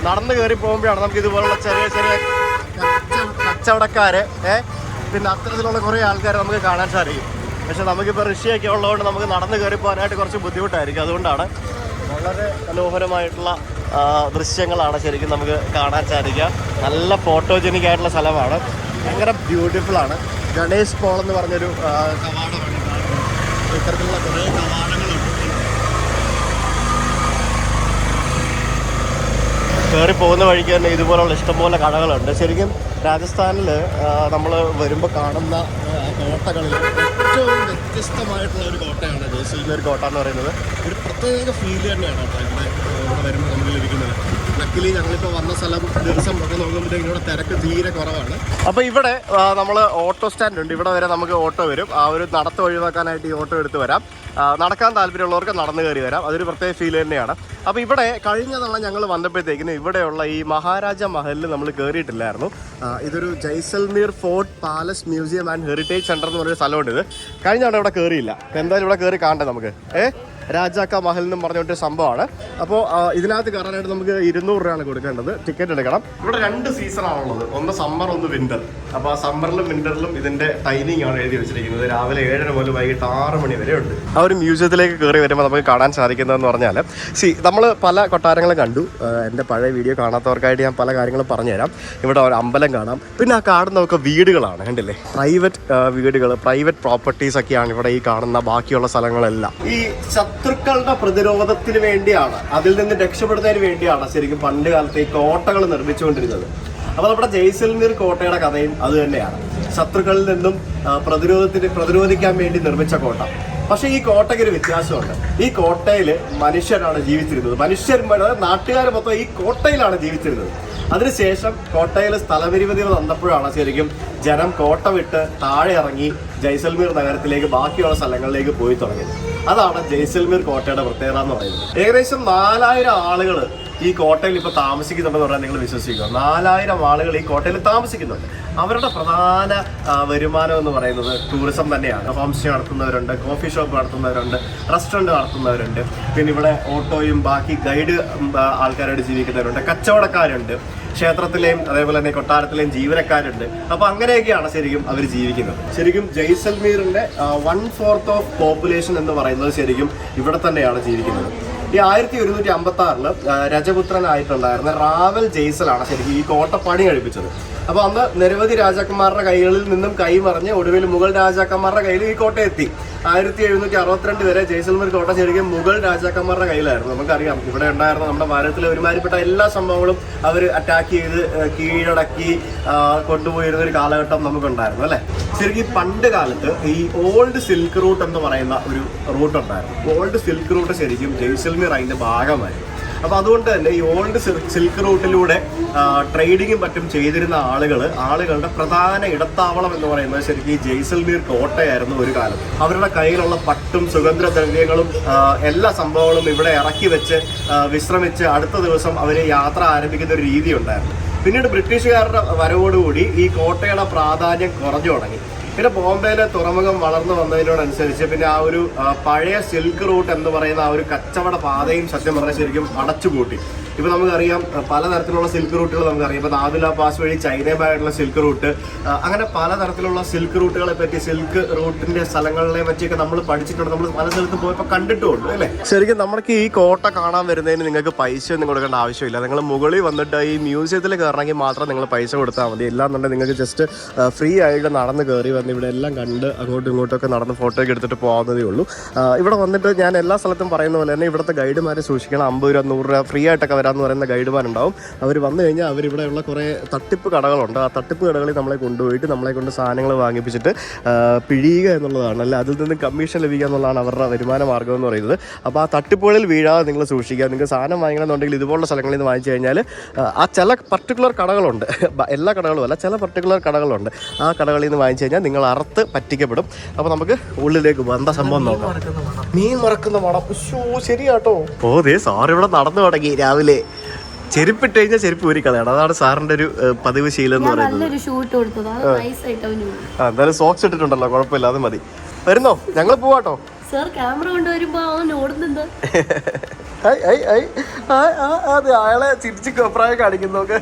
നടന്ന് കയറി പോകുമ്പോഴാണ് നമുക്ക് ഇതുപോലുള്ള ചെറിയ ചെറിയ കച്ചവടക്കാരെ പിന്നെ അത്തരത്തിലുള്ള കുറേ ആൾക്കാരെ നമുക്ക് കാണാൻ സാധിക്കും. പക്ഷെ നമുക്കിപ്പോൾ ഋഷിയൊക്കെ ഉള്ളതുകൊണ്ട് നമുക്ക് നടന്ന് കയറി പോകാനായിട്ട് കുറച്ച് ബുദ്ധിമുട്ടായിരിക്കും. അതുകൊണ്ടാണ് വളരെ മനോഹരമായിട്ടുള്ള ദൃശ്യങ്ങളാണ് ശരിക്കും നമുക്ക് കാണാൻ സാധിക്കുക. നല്ല ഫോട്ടോജനിക് ആയിട്ടുള്ള സ്ഥലമാണ്, ഭയങ്കര ബ്യൂട്ടിഫുള്ളാണ്. ഗണേഷ് പോൾ എന്ന് പറഞ്ഞൊരു കവാടമാണ്. ഇത്തരത്തിലുള്ള കുറേ കവാടങ്ങളുണ്ട്. കയറി പോകുന്ന വഴിക്ക് തന്നെ ഇതുപോലുള്ള ഇഷ്ടംപോലെ കടകളുണ്ട്. ശരിക്കും രാജസ്ഥാനിൽ നമ്മൾ വരുമ്പോൾ കാണുന്ന കോട്ടകളിൽ ഏറ്റവും വ്യത്യസ്തമായിട്ടുള്ള ഒരു കോട്ടയാണ് ജയ്സൽമേർ കോട്ട എന്ന് പറയുന്നത്. ഒരു പ്രത്യേക ഫീൽ തന്നെയാണ് കേട്ടോ ഇവിടെ വരുമ്പോൾ നമുക്ക് ലഭിക്കുന്നത്. ലക്കിലി ഞങ്ങളിപ്പോൾ വന്ന സ്ഥലം ദിവസം ഒക്കെ നോക്കുമ്പോഴത്തേക്കും ഇവിടെ തിരക്ക് തീരെ കുറവാണ്. അപ്പോൾ ഇവിടെ നമ്മൾ ഓട്ടോ സ്റ്റാൻഡ് ഉണ്ട്. ഇവിടെ വരെ നമുക്ക് ഓട്ടോ വരും. ആ ഒരു നടത്തം ഒഴിവാക്കാനായിട്ട് ഈ ഓട്ടോ എടുത്ത് വരാം. നടക്കാൻ താല്പര്യമുള്ളവർക്ക് നടന്നു കയറി വരാം. അതൊരു പ്രത്യേക ഫീൽ തന്നെയാണ്. അപ്പോൾ ഇവിടെ കഴിഞ്ഞ തവണ ഞങ്ങൾ വന്നപ്പോഴത്തേക്കിന് ഇവിടെയുള്ള ഈ മഹാരാജ മഹലിൽ നമ്മൾ കയറിയിട്ടില്ലായിരുന്നു. ഇതൊരു Jaisalmer fort palace museum and heritage centre എന്ന് പറഞ്ഞൊരു സ്ഥലമുണ്ട്. ഇത് കഴിഞ്ഞ തവണ ഇവിടെ കയറിയില്ല. എന്തായാലും ഇവിടെ കയറി കാണണ്ടേ നമുക്ക്. രാജാക്ക മഹൽ എന്നും പറഞ്ഞിട്ട് സംഭവമാണ്. അപ്പോൾ ഇതിനകത്ത് കയറാനായിട്ട് നമുക്ക് 200 രൂപയാണ് കൊടുക്കേണ്ടത്. ടിക്കറ്റ് എടുക്കണം. ഇവിടെ 2 സീസണാണുള്ളത്, ഒന്ന് സമ്മർ ഒന്ന് വിന്റർ. അപ്പോൾ ആ സമ്മറിലും വിന്ററിലും ഇതിൻ്റെ ടൈമിംഗ് ആണ് എഴുതി വെച്ചിരിക്കുന്നത്. രാവിലെ 7 മുതൽ വൈകിട്ട് 6 മണി വരെ ഉണ്ട്. ആ ഒരു മ്യൂസിയത്തിലേക്ക് കയറി വരുമ്പോൾ നമുക്ക് കാണാൻ സാധിക്കുന്നതെന്ന് പറഞ്ഞാൽ നമ്മൾ പല കൊട്ടാരങ്ങളും കണ്ടു. എൻ്റെ പഴയ വീഡിയോ കാണാത്തവർക്കായിട്ട് ഞാൻ പല കാര്യങ്ങളും പറഞ്ഞുതരാം. ഇവിടെ ഒരു അമ്പലം കാണാം. പിന്നെ ആ കാണുന്നതൊക്കെ വീടുകളാണ്, കണ്ടില്ലേ? പ്രൈവറ്റ് വീടുകൾ, പ്രൈവറ്റ് പ്രോപ്പർട്ടീസ് ഒക്കെയാണ് ഇവിടെ ഈ കാണുന്ന ബാക്കിയുള്ള സ്ഥലങ്ങളെല്ലാം. ഈ ശത്രുക്കളുടെ പ്രതിരോധത്തിന് വേണ്ടിയാണ്, അതിൽ നിന്ന് രക്ഷപ്പെടുന്നതിന് വേണ്ടിയാണ് ശരിക്കും പണ്ട് കാലത്ത് ഈ കോട്ടകൾ നിർമ്മിച്ചുകൊണ്ടിരുന്നത്. അപ്പോൾ നമ്മുടെ ജയ്സൽമീർ കോട്ടയുടെ കഥയും അത് തന്നെയാണ്. ശത്രുക്കളിൽ നിന്നും പ്രതിരോധിക്കാൻ വേണ്ടി നിർമ്മിച്ച കോട്ട. പക്ഷേ ഈ കോട്ടയ്ക്ക് ഒരു വ്യത്യാസമുണ്ട്. ഈ കോട്ടയിൽ മനുഷ്യരാണ് ജീവിച്ചിരുന്നത്. നാട്ടുകാർ മൊത്തം ഈ കോട്ടയിലാണ് ജീവിച്ചിരുന്നത്. അതിനുശേഷം കോട്ടയിൽ സ്ഥലപരിമിതികൾ വന്നപ്പോഴാണ് ശരിക്കും ജനം കോട്ട വിട്ട് താഴെ ഇറങ്ങി ജയ്സൽമീർ നഗരത്തിലേക്ക് ബാക്കിയുള്ള സ്ഥലങ്ങളിലേക്ക് പോയി തുടങ്ങിയത്. അതാണ് ജയ്സൽമീർ കോട്ടയുടെ പ്രത്യേകത എന്ന് പറയുന്നത്. ഏകദേശം 4000 ആളുകൾ ഈ കോട്ടയിൽ ഇപ്പോൾ താമസിക്കുന്നുണ്ടെന്ന് പറഞ്ഞാൽ നിങ്ങൾ വിശ്വസിക്കുക. 4000 ആളുകൾ ഈ കോട്ടയിൽ താമസിക്കുന്നുണ്ട്. അവരുടെ പ്രധാന വരുമാനം എന്ന് പറയുന്നത് ടൂറിസം തന്നെയാണ്. ഹോം സ്റ്റേ നടത്തുന്നവരുണ്ട്, കോഫി ഷോപ്പ് നടത്തുന്നവരുണ്ട്, റെസ്റ്റോറൻറ്റ് നടത്തുന്നവരുണ്ട്, പിന്നെ ഇവിടെ ഓട്ടോയും ബാക്കി ഗൈഡ് ആൾക്കാരായിട്ട് ജീവിക്കുന്നവരുണ്ട്, കച്ചവടക്കാരുണ്ട്, ക്ഷേത്രത്തിലെയും അതേപോലെ തന്നെ കൊട്ടാരത്തിലെയും ജീവനക്കാരുണ്ട്. അപ്പോൾ അങ്ങനെയൊക്കെയാണ് ശരിക്കും അവർ ജീവിക്കുന്നത്. ശരിക്കും ജയ്സൽമീറിൻ്റെ 1/4 ഓഫ് പോപ്പുലേഷൻ എന്ന് പറയുന്നത് ശരിക്കും ഇവിടെ തന്നെയാണ് ജീവിക്കുന്നത്. ഈ 1156 രജപുത്രനായിട്ടുണ്ടായിരുന്ന റാവൽ ജയ്സലാണ് ശരിക്കും ഈ കോട്ട പണി കഴിപ്പിച്ചത്. അപ്പോൾ അന്ന് നിരവധി രാജാക്കന്മാരുടെ കൈകളിൽ നിന്നും കൈമറിഞ്ഞ് ഒടുവിൽ മുഗൾ രാജാക്കന്മാരുടെ കയ്യിൽ ഈ കോട്ട എത്തി. 1762 വരെ ജയ്സൽമീർ കോട്ട ശരിക്കും മുഗൾ രാജാക്കന്മാരുടെ കയ്യിലായിരുന്നു. നമുക്കറിയാം ഇവിടെ ഉണ്ടായിരുന്ന നമ്മുടെ ഭാരതത്തിലെ ഒരുമാതിരിപ്പെട്ട എല്ലാ സംഭവങ്ങളും അവർ അറ്റാക്ക് ചെയ്ത് കീഴടക്കി കൊണ്ടുപോയിരുന്ന ഒരു കാലഘട്ടം നമുക്കുണ്ടായിരുന്നു അല്ലേ. ശരിക്കും പണ്ട് കാലത്ത് ഈ ഓൾഡ് സിൽക്ക് റൂട്ട് എന്ന് പറയുന്ന ഒരു റൂട്ട് ഉണ്ടായിരുന്നു. ഓൾഡ് സിൽക്ക് റൂട്ട് ശരിക്കും ജയ്സൽമീർ അതിൻ്റെ ഭാഗമായിരുന്നു. അപ്പോൾ അതുകൊണ്ട് തന്നെ ഈ ഓൾഡ് സിൽക്ക് റൂട്ടിലൂടെ ട്രേഡിങ്ങും മറ്റും ചെയ്തിരുന്ന ആളുകളുടെ പ്രധാന ഇടത്താവളം എന്ന് പറയുന്നത് ശരിക്കും ഈ ജയ്സൽമീർ കോട്ടയായിരുന്നു ഒരു കാലം. അവരുടെ കയ്യിലുള്ള പട്ടും സുഗന്ധദ്രവ്യങ്ങളും എല്ലാ സംഭവങ്ങളും ഇവിടെ ഇറക്കി വെച്ച് വിശ്രമിച്ച് അടുത്ത ദിവസം അവർ യാത്ര ആരംഭിക്കുന്ന ഒരു രീതി ഉണ്ടായിരുന്നു. പിന്നീട് ബ്രിട്ടീഷുകാരുടെ വരവോടുകൂടി ഈ കോട്ടയുടെ പ്രാധാന്യം കുറഞ്ഞു തുടങ്ങി. പിന്നെ ബോംബെയിലെ തുറമുഖം വളർന്നു വന്നതിനോടനുസരിച്ച് പിന്നെ ആ ഒരു പഴയ സിൽക്ക് റൂട്ട് എന്ന് പറയുന്ന ആ ഒരു കച്ചവട പാതയും സത്യം പറഞ്ഞാൽ ശരിക്കും അടച്ചുപൂട്ടി. ഇപ്പോൾ നമുക്കറിയാം പലതരത്തിലുള്ള സിൽക്ക് റൂട്ടുകൾ നമുക്കറിയാം. ഇപ്പോൾ നാദുല പാസ് വഴി ചൈനയുമായിട്ടുള്ള സിൽക്ക് റൂട്ട്, അങ്ങനെ പലതരത്തിലുള്ള സിൽക്ക് റൂട്ടുകളെ പറ്റി, സിൽക്ക് റൂട്ടിന്റെ സ്ഥലങ്ങളെ പറ്റിയൊക്കെ നമ്മൾ പഠിച്ചിട്ടുണ്ട്. നമ്മൾ പല സ്ഥലത്ത് പോയപ്പോൾ കണ്ടിട്ടുമുണ്ട് അല്ലേ. ശരിക്കും നമുക്ക് ഈ കോട്ട കാണാൻ വരുന്നതിന് നിങ്ങൾക്ക് പൈസ ഒന്നും കൊടുക്കേണ്ട ആവശ്യമില്ല. നിങ്ങൾ മുകളിൽ വന്നിട്ട് ഈ മ്യൂസിയത്തിൽ കയറണമെങ്കിൽ മാത്രം നിങ്ങൾ പൈസ കൊടുത്താൽ മതി. എല്ലാന്നുണ്ടെങ്കിൽ നിങ്ങൾക്ക് ജസ്റ്റ് ഫ്രീ ആയിട്ട് നടന്ന് കയറി വന്ന് ഇവിടെ എല്ലാം കണ്ട് അങ്ങോട്ടും ഇങ്ങോട്ടൊക്കെ നടന്ന് ഫോട്ടോ ഒക്കെ എടുത്തിട്ട് പോകാവുന്നതേ ഉള്ളൂ. ഇവിടെ വന്നിട്ട് ഞാൻ എല്ലാ സ്ഥലത്തും പറയുന്ന പോലെ തന്നെ ഇവിടുത്തെ ഗൈഡുമാരെ സൂക്ഷിക്കണം. 50 രൂപ 100 രൂപ ഫ്രീ ആയിട്ടൊക്കെ വരാമെന്ന് പറയുന്ന ഗൈഡുമാരുണ്ടാവും. അവർ വന്നു കഴിഞ്ഞാൽ അവരിവിടെയുള്ള കുറേ തട്ടിപ്പ് കടകളുണ്ട്. ആ തട്ടിപ്പ് കടകളിൽ നമ്മളെ കൊണ്ടുപോയിട്ട് നമ്മളെ കൊണ്ട് സാധനങ്ങൾ വാങ്ങിപ്പിച്ചിട്ട് പിഴിയുക എന്നുള്ളതാണ്, അല്ല അതിൽ നിന്ന് കമ്മീഷൻ ലഭിക്കുക എന്നുള്ളതാണ് അവരുടെ വരുമാന മാർഗ്ഗം എന്ന് പറയുന്നത്. അപ്പോൾ ആ തട്ടിപ്പുകളിൽ വീഴാതെ നിങ്ങൾ സൂക്ഷിക്കുക. നിങ്ങൾക്ക് സാധനം വാങ്ങിക്കണമെന്നുണ്ടെങ്കിൽ ഇതുപോലുള്ള സ്ഥലങ്ങളിൽ നിന്ന് വാങ്ങിച്ചു കഴിഞ്ഞാൽ ആ ചില പർട്ടിക്കുലർ കടകളുണ്ട്, എല്ലാ കടകളും അല്ല, ചില പർട്ടിക്കുലർ കടകളുണ്ട്. ആ കടകളിൽ നിന്ന് വാങ്ങിച്ചു കഴിഞ്ഞാൽ നിങ്ങൾ അറുത്ത് പറ്റിക്കപ്പെടും. അപ്പോൾ നമുക്ക് ഉള്ളിലേക്ക് വന്ന സംഭവം നോക്കാം. മീൻ മറക്കുന്ന മണം. ശരിയാട്ടോ. ഓ ദേ സാർ ഇവിടെ നടന്നു തുടങ്ങി രാവിലെ. ചെരുപ്പിട്ട് കഴിഞ്ഞാൽ ചെരുപ്പ് ഊരി കളയണം. അതാണ് സാറിന്റെ ഒരു പതിവ് ശീലം എന്ന് പറയുന്നത്. എന്തായാലും സോക്സ് ഇട്ടിട്ടുണ്ടല്ലോ, കുഴപ്പമില്ല, അത് മതി. വരുന്നോ? ഞങ്ങൾ പോവാട്ടോ. ക്യാമറ കൊണ്ടുവരുമ്പോ ഓടുന്നുണ്ട്. അതെ, അയാളെ ചിരിച്ച് അഭിപ്രായം കാണിക്കുന്നൊക്കെ.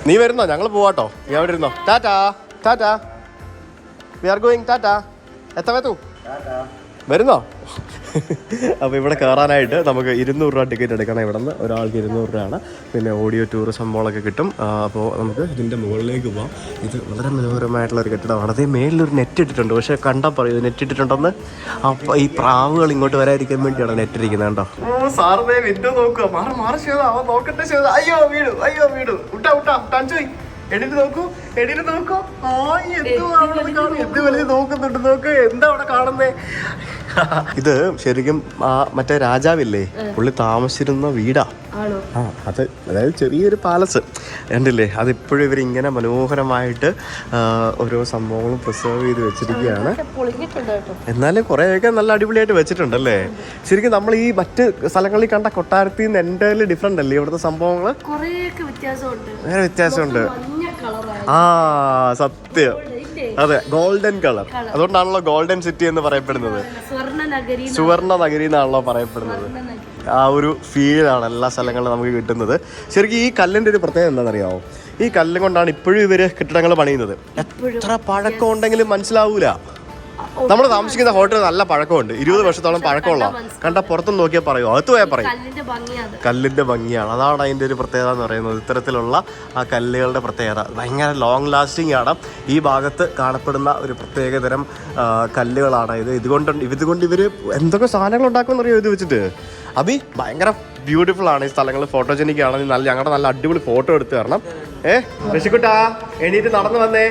നീ വരുന്നോ? ഞങ്ങൾ പോവാട്ടോ. നീ അവിടെ ഇരുന്നോ. Tata tata, we are going. Tata. എത്തൂ വരുന്നോ? അപ്പോൾ ഇവിടെ കയറാനായിട്ട് നമുക്ക് 200 രൂപ ടിക്കറ്റ് എടുക്കണം. ഇവിടെ നിന്ന് ഒരാൾക്ക് 200 രൂപയാണ്. പിന്നെ ഓഡിയോ ടൂർ സംഭവങ്ങളൊക്കെ കിട്ടും. അപ്പോൾ നമുക്ക് ഇതിൻ്റെ മുകളിലേക്ക് പോകാം. ഇത് വളരെ മനോഹരമായിട്ടുള്ളൊരു കെട്ടിടമാണ്. അതേ മേളിലൊരു നെറ്റ് ഇട്ടിട്ടുണ്ട്, പക്ഷേ കണ്ടാൽ പറയൂ നെറ്റ് ഇട്ടിട്ടുണ്ടെന്ന്. അപ്പോൾ ഈ പ്രാവുകൾ ഇങ്ങോട്ട് വരാതിരിക്കാൻ വേണ്ടിയാണ് നെറ്റ് ഇരിക്കുന്നത് കേട്ടോ. ഓ സാറിനെ വിൻഡോ നോക്കുക. മാറി ചെയ്ത അവൻ നോക്കട്ടെ ചെയ്ത. അയ്യോ വീട് ഉട്ടാ ടഞ്ചോയി. എടിന് നോക്കൂ. എന്ത് വലിയ നോക്കുന്നുണ്ട്. നോക്ക് എന്താ അവിടെ കാണുന്നേ. ഇത് ശരിക്കും ആ മറ്റേ രാജാവില്ലേ, പുള്ളി താമസിച്ചിരുന്ന വീടാ. അത് അതായത് ചെറിയൊരു പാലസ് കണ്ടില്ലേ. അതിപ്പോഴും ഇവരിങ്ങനെ മനോഹരമായിട്ട് ഓരോ സംഭവങ്ങളും പ്രിസർവ് ചെയ്ത് വെച്ചിരിക്കുകയാണ്. എന്നാലും കുറേയൊക്കെ നല്ല അടിപൊളിയായിട്ട് വെച്ചിട്ടുണ്ടല്ലേ. ശരിക്കും നമ്മൾ ഈ മറ്റ് സ്ഥലങ്ങളിൽ കണ്ട കൊട്ടാരത്തിൽ നിന്ന് എൻ്റെ ഡിഫറെന്റ് അല്ലേ ഇവിടുത്തെ സംഭവങ്ങൾ? വേറെ വ്യത്യാസമുണ്ട്. ആ സത്യം, അതെ, ഗോൾഡൻ കളർ. അതുകൊണ്ടാണല്ലോ ഗോൾഡൻ സിറ്റി എന്ന് പറയപ്പെടുന്നത്. സുവർണ നഗരി എന്നാണല്ലോ പറയപ്പെടുന്നത്. ആ ഒരു ഫീലാണ് എല്ലാ സ്ഥലങ്ങളിലും നമുക്ക് കിട്ടുന്നത്. ശരിക്കും ഈ കല്ലിൻ്റെ ഒരു പ്രത്യേകത എന്താണെന്നറിയാമോ? ഈ കല്ലും കൊണ്ടാണ് ഇപ്പോഴും ഇവര് കെട്ടിടങ്ങൾ പണിയുന്നത്. എത്ര പഴക്കം ഉണ്ടെങ്കിലും മനസ്സിലാവൂല. നമ്മൾ താമസിക്കുന്ന ഹോട്ടൽ നല്ല പഴക്കമുണ്ട്, 20 വർഷത്തോളം പഴക്കമുള്ള. കണ്ട പുറത്തും നോക്കിയാൽ പറയും, അകത്ത് പോയാൽ പറയും കല്ലിന്റെ ഭംഗിയാണ്. അതാണ് അതിന്റെ ഒരു പ്രത്യേകത എന്ന് പറയുന്നത്. ഇത്തരത്തിലുള്ള ആ കല്ലുകളുടെ പ്രത്യേകത ഭയങ്കര ലോങ് ലാസ്റ്റിംഗ് ആണ്. ഈ ഭാഗത്ത് കാണപ്പെടുന്ന ഒരു പ്രത്യേകതരം കല്ലുകളാണ് ഇത്. ഇതുകൊണ്ട് ഇവര് എന്തൊക്കെ സാധനങ്ങൾ ഉണ്ടാക്കുമെന്നറിയോ ഇത് വെച്ചിട്ട്? അബി ഭയങ്കര ബ്യൂട്ടിഫുൾ ആണ് ഈ സ്ഥലങ്ങൾ. ഫോട്ടോജനിക് ആണ്. ഞങ്ങളുടെ നല്ല അടിപൊളി ഫോട്ടോ എടുത്ത് തരണം. ഋഷിക്കുട്ടാ എണീറ്റ് നടന്നു വന്നേ.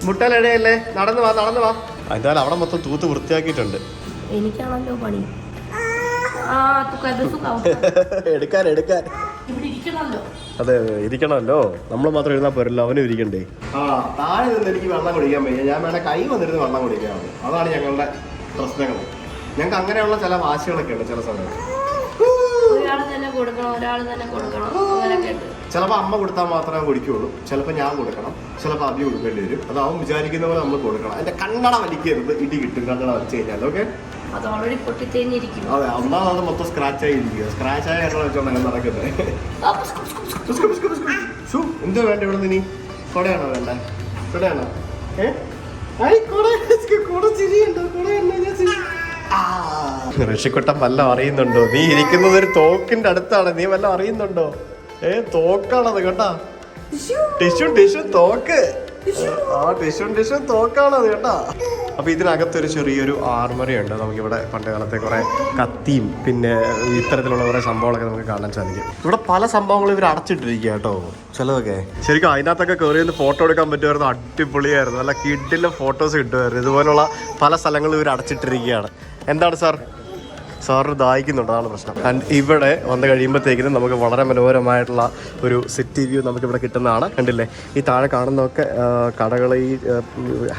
മുട്ടലടയല്ലേ, നടന്നു വാ. എന്തായാലും അവിടെ മൊത്തം തൂത്ത് വൃത്തിയാക്കിയിട്ടുണ്ട്. എനിക്കാണല്ലോ പണി. എടുക്കാൻ അതെ ഇരിക്കണമല്ലോ. നമ്മൾ മാത്രം ഇരുന്നാൽ പോരല്ലോ, അവനും ഇരിക്കണ്ടേ. താഴെ നിന്ന് എനിക്ക് വെള്ളം കുടിക്കാൻ വയ്യ. ഞാൻ വേണേൽ കൈ വന്നിരുന്ന് വെള്ളം കുടിക്കാറുണ്ട്. അതാണ് ഞങ്ങളുടെ പ്രശ്നങ്ങൾ. ഞങ്ങൾക്ക് അങ്ങനെയുള്ള ചില വാശികളൊക്കെ ഉണ്ട് ചില സമയത്ത്. ചിലപ്പോൾ അമ്മ കൊടുത്താൽ മാത്രമേ കുടിക്കുള്ളൂ, ചിലപ്പോൾ ഞാൻ കൊടുക്കണം, ചിലപ്പോൾ അബി കൊടുക്കേണ്ടി വരും. അത് അവൻ വിചാരിക്കുന്ന പോലെ നമ്മൾ കൊടുക്കണം. അതിന്റെ കണ്ണട വലിക്കരുത്, ഇടി കിട്ടും കണ്ണട വലിച്ചു കഴിഞ്ഞാൽ. ഓക്കെ, അതെ, ഒന്നാമത് മൊത്തം സ്ക്രാച്ച് ആയി ഇരിക്കുക. സ്ക്രാച്ച് ആയ കണ്ണട വെച്ചോണ്ട് അങ്ങനെ നടക്കുന്നത്. എന്തോ വേണ്ട ഇവിടെ നിന്ന്? കൊടയാണോ വേണ്ട? കൊടയാണോ? ഋഷിക്കുട്ടൻ വല്ലതും അറിയുന്നുണ്ടോ? നീ ഇരിക്കുന്നത് ഒരു തോക്കിന്റെ അടുത്താണ്. നീ വല്ലതും അറിയുന്നുണ്ടോ? തോക്കാണത് കേട്ടാ. ടിഷ്യൂ തോക്ക്. ടിഷ്യൂ തോക്കാണത് കേട്ടാ. അപ്പൊ ഇതിനകത്തൊരു ചെറിയൊരു ആർമറി ഉണ്ട്. നമുക്കിവിടെ പണ്ട് കാലത്തെ കുറെ കത്തിയും പിന്നെ ഇത്തരത്തിലുള്ള കുറെ സംഭവങ്ങളൊക്കെ നമുക്ക് കാണാൻ സാധിക്കും. ഇവിടെ പല സംഭവങ്ങളും ഇവർ അടച്ചിട്ടിരിക്കുക കേട്ടോ. ചിലതൊക്കെ ശരിക്കും അതിനകത്തൊക്കെ കയറി ഒന്ന് ഫോട്ടോ എടുക്കാൻ പറ്റുമായിരുന്നു. അടിപൊളിയായിരുന്നു. നല്ല കിഡിലെ ഫോട്ടോസ് കിട്ടുമായിരുന്നു. ഇതുപോലുള്ള പല സ്ഥലങ്ങളും ഇവർ അടച്ചിട്ടിരിക്കുകയാണ്. എന്താണ് സാറിന് ദാഹിക്കുന്നുണ്ട്, അതാണ് പ്രശ്നം. ഇവിടെ വന്ന് കഴിയുമ്പോഴത്തേക്കിനും നമുക്ക് വളരെ മനോഹരമായിട്ടുള്ള ഒരു സിറ്റി വ്യൂ നമുക്കിവിടെ കിട്ടുന്നതാണ്. കണ്ടില്ലേ, ഈ താഴെ കാണുന്നതൊക്കെ കടകൾ, ഈ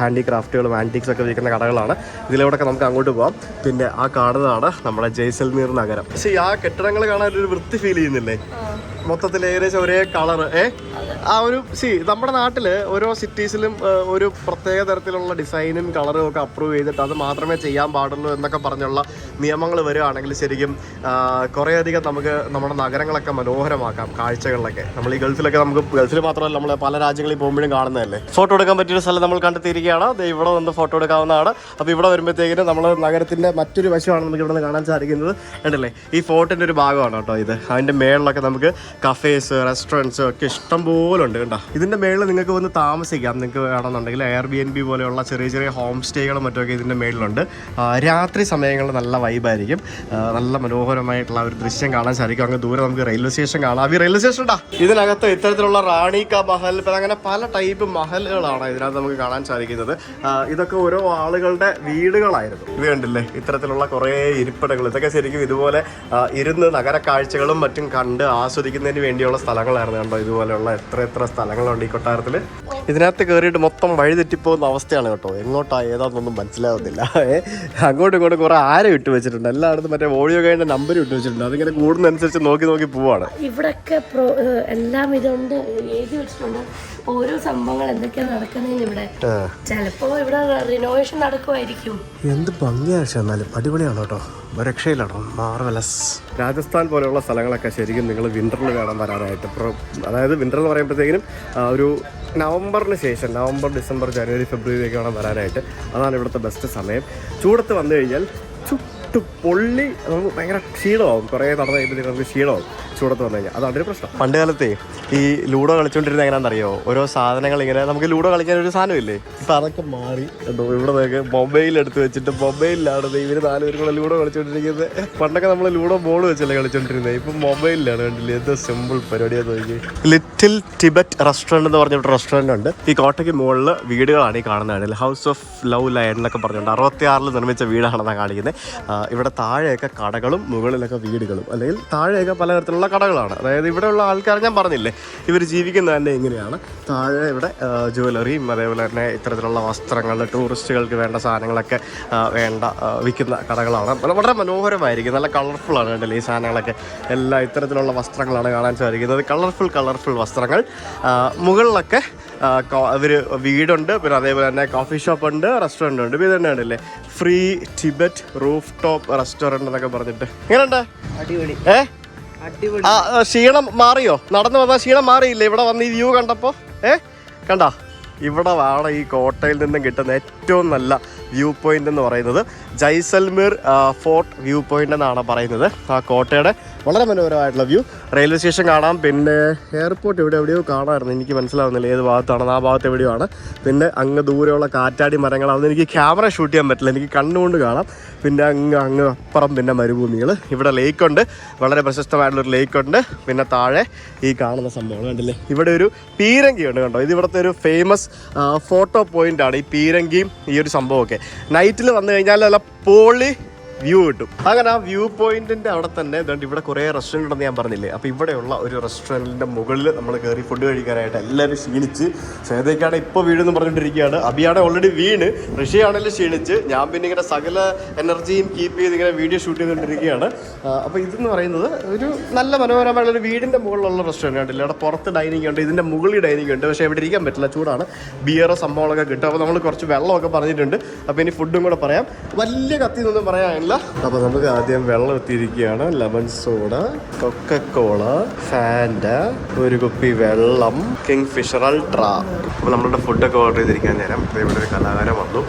ഹാൻഡിക്രാഫ്റ്റുകളും ആൻറ്റീക്സ് ഒക്കെ വിൽക്കുന്ന കടകളാണ്. ഇതിലൂടെയൊക്കെ നമുക്ക് അങ്ങോട്ട് പോകാം. പിന്നെ ആ കാണുന്നതാണ് നമ്മുടെ ജയ്സൽമീർ നഗരം. പക്ഷേ ആ കെട്ടിടങ്ങൾ കാണാൻ ഒരു വൃത്തി ഫീൽ ചെയ്യുന്നില്ലേ? മൊത്തത്തിൽ ഏകദേശം ഒരേ കളർ. ആ ഒരു നമ്മുടെ നാട്ടില് ഓരോ സിറ്റീസിലും ഒരു പ്രത്യേക തരത്തിലുള്ള ഡിസൈനും കളറും ഒക്കെ അപ്രൂവ് ചെയ്തിട്ട് അത് മാത്രമേ ചെയ്യാൻ പാടുള്ളൂ എന്നൊക്കെ പറഞ്ഞുള്ള നിയമങ്ങൾ വരികയാണെങ്കിൽ ശരിക്കും കുറേയധികം നമുക്ക് നമ്മുടെ നഗരങ്ങളൊക്കെ മനോഹരമാക്കാം. കാഴ്ചകളിലൊക്കെ നമ്മൾ ഈ ഗൾഫിലൊക്കെ നമുക്ക് ഗൾഫിൽ മാത്രമല്ല നമ്മൾ പല രാജ്യങ്ങളിൽ പോകുമ്പോഴും കാണുന്നതല്ലേ. ഫോട്ടോ എടുക്കാൻ പറ്റിയൊരു സ്ഥലം നമ്മൾ കണ്ടെത്തിയിരിക്കുകയാണ്. ഇവിടെ വന്ന് ഫോട്ടോ എടുക്കാവുന്നതാണ്. അപ്പോൾ ഇവിടെ വരുമ്പോഴത്തേക്കിന് നമ്മൾ നഗരത്തിൻ്റെ മറ്റൊരു വശമാണ് നമുക്ക് ഇവിടെ നിന്ന് കാണാൻ സാധിക്കുന്നത്. കണ്ടല്ലേ, ഈ ഫോർട്ടിൻ്റെ ഒരു ഭാഗമാണ് കേട്ടോ ഇത്. അതിൻ്റെ മേളിലൊക്കെ നമുക്ക് കഫേസ്, റെസ്റ്റോറൻറ്റ്സ് ഒക്കെ ഇഷ്ടം പോലെ ഉണ്ട് കേട്ടോ. ഇതിൻ്റെ മേളിൽ നിങ്ങൾക്ക് വന്ന് താമസിക്കാം. നിങ്ങൾക്ക് വേണമെന്നുണ്ടെങ്കിൽ Airbnb പോലെയുള്ള ചെറിയ ചെറിയ ഹോം സ്റ്റേകളും മറ്റുമൊക്കെ ഇതിൻ്റെ മേളിലുണ്ട്. രാത്രി സമയങ്ങളിൽ നല്ല വൈബായിരിക്കും. നല്ല മനോഹരമായിട്ടുള്ള ഒരു ദൃശ്യം കാണാൻ സാധിക്കും. അങ്ങ് ദൂരെ നമുക്ക് റെയിൽവേ സ്റ്റേഷൻ കാണാം. ഈ റെയിൽവേ സ്റ്റേഷൻ ഉണ്ടാ ഇതിനകത്ത് ഇത്തരത്തിലുള്ള റാണി കാ മഹൽ, അങ്ങനെ പല ടൈപ്പ് മഹലുകളാണ് ഇതിനകത്ത് നമുക്ക് കാണാൻ സാധിക്കുന്നത്. ഇതൊക്കെ ഓരോ ആളുകളുടെ വീടുകളായിരുന്നു. ഇത് കണ്ടില്ലേ, ഇത്തരത്തിലുള്ള കുറേ ഇരിപ്പിടങ്ങൾ. ഇതൊക്കെ ശരിക്കും ഇതുപോലെ ഇരുന്ന് നഗര കാഴ്ചകളും മറ്റും കണ്ട് ആസ്വദിക്കുന്നതിന് വേണ്ടിയുള്ള സ്ഥലങ്ങളായിരുന്നു. കണ്ടോ, ഇതുപോലെയുള്ള എത്ര സ്ഥലങ്ങളുണ്ട് ഈ കൊട്ടാരത്തിൽ. ഇതിനകത്ത് കയറിയിട്ട് മൊത്തം വഴിതെറ്റിപ്പോകുന്ന അവസ്ഥയാണ് കേട്ടോ. എങ്ങോട്ടാ ഏതാണെന്നൊന്നും മനസ്സിലാവുന്നില്ല. അങ്ങോട്ടും ഇങ്ങോട്ടും കുറെ ആരെ ഇട്ട് വെച്ചിട്ടുണ്ട്. എല്ലായിടത്തും മറ്റേ ഓഡിയോ ഗൈഡിന്റെ നമ്പർ ഇട്ട് വെച്ചിട്ടുണ്ട്. അതിങ്ങനെ കൂടുന്നതനുസരിച്ച് നോക്കി പോവാണ്. ഇവിടൊക്കെ എല്ലാം ഇതുണ്ട്, എഴുതി വെച്ചിട്ടുണ്ട് ഓരോ സംഭവങ്ങൾ എന്തൊക്കെയാണ് നടക്കുന്നതെന്ന്. ഇവിടെ ചിലപ്പോ ഇവിടെ റിനോവേഷൻ നടക്കുമായിരിക്കും. എന്ത് ഭംഗിയാഴ്ച എന്നാലും അടിപൊളിയാണ് കേട്ടോ. രക്ഷയിലാണോ, മാർവലസ്. രാജസ്ഥാൻ പോലെയുള്ള സ്ഥലങ്ങളൊക്കെ ശരിക്കും നിങ്ങൾ വിൻ്ററിൽ കാണാൻ വരാനായിട്ട്, അതായത് വിൻ്റർ എന്ന് പറയുമ്പോഴത്തേക്കിനും ഒരു നവംബറിന് ശേഷം, നവംബർ, ഡിസംബർ, ജനുവരി, ഫെബ്രുവരി ഒക്കെ വേണം വരാനായിട്ട്. അതാണ് ഇവിടുത്തെ ബെസ്റ്റ് സമയം. ചൂടത്ത് വന്നു കഴിഞ്ഞാൽ ചുട്ടു പൊള്ളി നമുക്ക് ഭയങ്കര ക്ഷീണമാവും. കുറേ നടന്നു കഴിയുമ്പോഴത്തേക്ക് നമുക്ക് ക്ഷീണമാവും ചൂടത്ത് വന്നു കഴിഞ്ഞാൽ. അതാണ് ഒരു പ്രശ്നം. പണ്ട് കാലത്തെ ഈ ലൂഡോ കളിച്ചുകൊണ്ടിരുന്നത് എങ്ങനെയാണെന്നറിയോ, ഓരോ സാധനങ്ങൾ ഇങ്ങനെ നമുക്ക് ലൂഡോ കളിക്കാൻ ഒരു സാധനമില്ലേ, ഇപ്പം അതൊക്കെ മാറി കേട്ടോ. ഇവിടെ നോക്കി മൊബൈൽ എടുത്ത് വെച്ചിട്ട് മൊബൈലിലാണ് ഇവർ 4 പേരും കൂടെ ലൂഡോ കളിച്ചുകൊണ്ടിരിക്കുന്നത്. പണ്ടൊക്കെ നമ്മൾ ലൂഡോ ബോർഡ് വെച്ചല്ലേ കളിച്ചുകൊണ്ടിരുന്നത്. ഇപ്പം മൊബൈലിലാണ്. കണ്ടില്ലേ, എന്ത് സിമ്പിൾ പരിപാടിയാന്ന് നോക്കി. ലിറ്റിൽ ടിബറ്റ് റെസ്റ്റോറൻറ്റ് എന്ന് പറഞ്ഞിട്ട് റെസ്റ്റോറൻറ്റ് ഉണ്ട്. ഈ കോട്ടയ്ക്ക് മുകളിൽ വീടുകളാണ് ഈ കാണുന്നത്. ഹൗസ് ഓഫ് ലവ് ലയൺ എന്നൊക്കെ പറഞ്ഞുകൊണ്ട് 66 നിർമ്മിച്ച വീടാണെന്നാണ് കാണിക്കുന്നത്. ഇവിടെ താഴെയൊക്കെ കടകളും മുകളിലൊക്കെ വീടുകളും, അല്ലെങ്കിൽ താഴെയൊക്കെ പലതരത്തിലുള്ള കടകളാണ്. അതായത് ഇവിടെയുള്ള ആൾക്കാർ ഞാൻ പറഞ്ഞില്ലേ, ഇവർ ജീവിക്കുന്നത് തന്നെ ഇങ്ങനെയാണ്. താഴെ ഇവിടെ ജുവലറിയും അതേപോലെ തന്നെ ഇത്തരത്തിലുള്ള വസ്ത്രങ്ങൾ, ടൂറിസ്റ്റുകൾക്ക് വേണ്ട സാധനങ്ങളൊക്കെ വിൽക്കുന്ന കടകളാണ്. വളരെ മനോഹരമായിരിക്കും, നല്ല കളർഫുള്ളാണ്. കണ്ടല്ലേ ഈ സാധനങ്ങളൊക്കെ എല്ലാം ഇത്തരത്തിലുള്ള വസ്ത്രങ്ങളാണ് കാണാൻ സാധിക്കുന്നത്. കളർഫുൾ വസ്ത്രങ്ങൾ. മുകളിലൊക്കെ ഇവർ വീടുണ്ട്, പിന്നെ അതേപോലെ തന്നെ കോഫി ഷോപ്പ് ഉണ്ട്, റെസ്റ്റോറൻറ്റ് ഉണ്ട്. ഇത് തന്നെ ഉണ്ടല്ലേ, free Tibet roof top restaurant എന്നൊക്കെ പറഞ്ഞിട്ട്. എങ്ങനെയുണ്ട്? അടിപൊളി. ക്ഷീണം മാറിയോ? നടന്നു വന്നാൽ ക്ഷീണം മാറിയില്ലേ ഇവിടെ വന്ന് ഈ വ്യൂ കണ്ടപ്പോൾ? കണ്ടാ, ഇവിടെ ആണ് ഈ കോട്ടയിൽ നിന്നും കിട്ടുന്ന ഏറ്റവും നല്ല വ്യൂ പോയിന്റ് എന്ന് പറയുന്നത്. ജൈസൽമീർ ഫോർട്ട് വ്യൂ പോയിന്റ് എന്നാണ് പറയുന്നത്. ആ കോട്ടയുടെ വളരെ മനോഹരമായിട്ടുള്ള വ്യൂ. റെയിൽവേ സ്റ്റേഷൻ കാണാം, പിന്നെ എയർപോർട്ട് എവിടെയോ കാണാമായിരുന്നു, എനിക്ക് മനസ്സിലാവുന്നില്ല ഏത് ഭാഗത്താണെന്ന്. ആ ഭാഗത്ത് എവിടെയോ ആണ്. പിന്നെ അങ്ങ് ദൂരെയുള്ള കാറ്റാടി മരങ്ങൾ, അതൊന്നും എനിക്ക് ക്യാമറ ഷൂട്ട് ചെയ്യാൻ പറ്റില്ല, എനിക്ക് കണ്ണുകൊണ്ട് കാണാം. പിന്നെ അങ്ങ് അപ്പുറം പിന്നെ മരുഭൂമികൾ. ഇവിടെ ലേക്കുണ്ട്, വളരെ പ്രശസ്തമായിട്ടുള്ളൊരു ലേക്കുണ്ട്. പിന്നെ താഴെ ഈ കാണുന്ന സംഭവങ്ങൾ കണ്ടില്ലേ, ഇവിടെ ഒരു പീരങ്കി ഉണ്ട് കണ്ടോ. ഇത് ഇവിടുത്തെ ഒരു ഫേമസ് ഫോട്ടോ പോയിന്റ് ആണ് ഈ പീരങ്കിയും ഈ ഒരു സംഭവമൊക്കെ. നൈറ്റിൽ വന്നു കഴിഞ്ഞാൽ നല്ല പോളി വ്യൂ കിട്ടും. അങ്ങനെ ആ വ്യൂ പോയിന്റിന്റെ അവിടെ തന്നെ ഇവിടെ കുറേ റെസ്റ്റോറൻറ്റ് ഉണ്ടെന്ന് ഞാൻ പറഞ്ഞില്ലേ. അപ്പോൾ ഇവിടെയുള്ള ഒരു റെസ്റ്റോറൻറ്റിൻ്റെ മുകളിൽ നമ്മൾ കയറി ഫുഡ് കഴിക്കാനായിട്ട് എല്ലാവരും ക്ഷീണിച്ച്, ശ്വേതയ്ക്കാണ് ഇപ്പോൾ വീടെന്ന് പറഞ്ഞുകൊണ്ടിരിക്കുകയാണ്. അബിയാണ് ഓൾറെഡി വീണ്, ഋഷിയാണെങ്കിലും ക്ഷീണിച്ച്. ഞാൻ പിന്നെ ഇങ്ങനെ സകല എനർജിയും കീപ്പ് ചെയ്ത് ഇങ്ങനെ വീഡിയോ ഷൂട്ട് ചെയ്തുകൊണ്ടിരിക്കുകയാണ്. അപ്പോൾ ഇതെന്ന് പറയുന്നത് ഒരു നല്ല മനോഹരമായിട്ടുള്ള ഒരു വീടിൻ്റെ മുകളിലുള്ള റെസ്റ്റോറൻറ്റ് കണ്ടില്ല. അവിടെ പുറത്ത് ഡൈനിങ് ഉണ്ട്, ഇതിൻ്റെ മുകളിൽ ഡൈനിങ് ഉണ്ട്. പക്ഷേ ഇവിടെ ഇരിക്കാൻ പറ്റില്ല, ചൂടാണ്. ബിയറോ സംഭവങ്ങളൊക്കെ കിട്ടും. അപ്പോൾ നമ്മൾ കുറച്ച് വെള്ളമൊക്കെ പറഞ്ഞിട്ടുണ്ട്. അപ്പോൾ ഇനി ഫുഡും കൂടെ പറയാം. വലിയ കത്തി എന്നൊന്നും പറയാനില്ല. അപ്പോൾ നമുക്ക് ആദ്യം വെള്ളം എത്തിയിരിക്കുകയാണ്. ലെമൺ സോഡ, കൊക്കക്കോള, ഫാൻഡ, ഒരു കുപ്പി വെള്ളം, കിങ് ഫിഷർ അൾട്രാ. അപ്പോൾ നമ്മളുടെ ഫുഡൊക്കെ ഓർഡർ ചെയ്തിരിക്കാൻ നേരം ഇവിടെ ഒരു കലാകാരൻ വന്നു.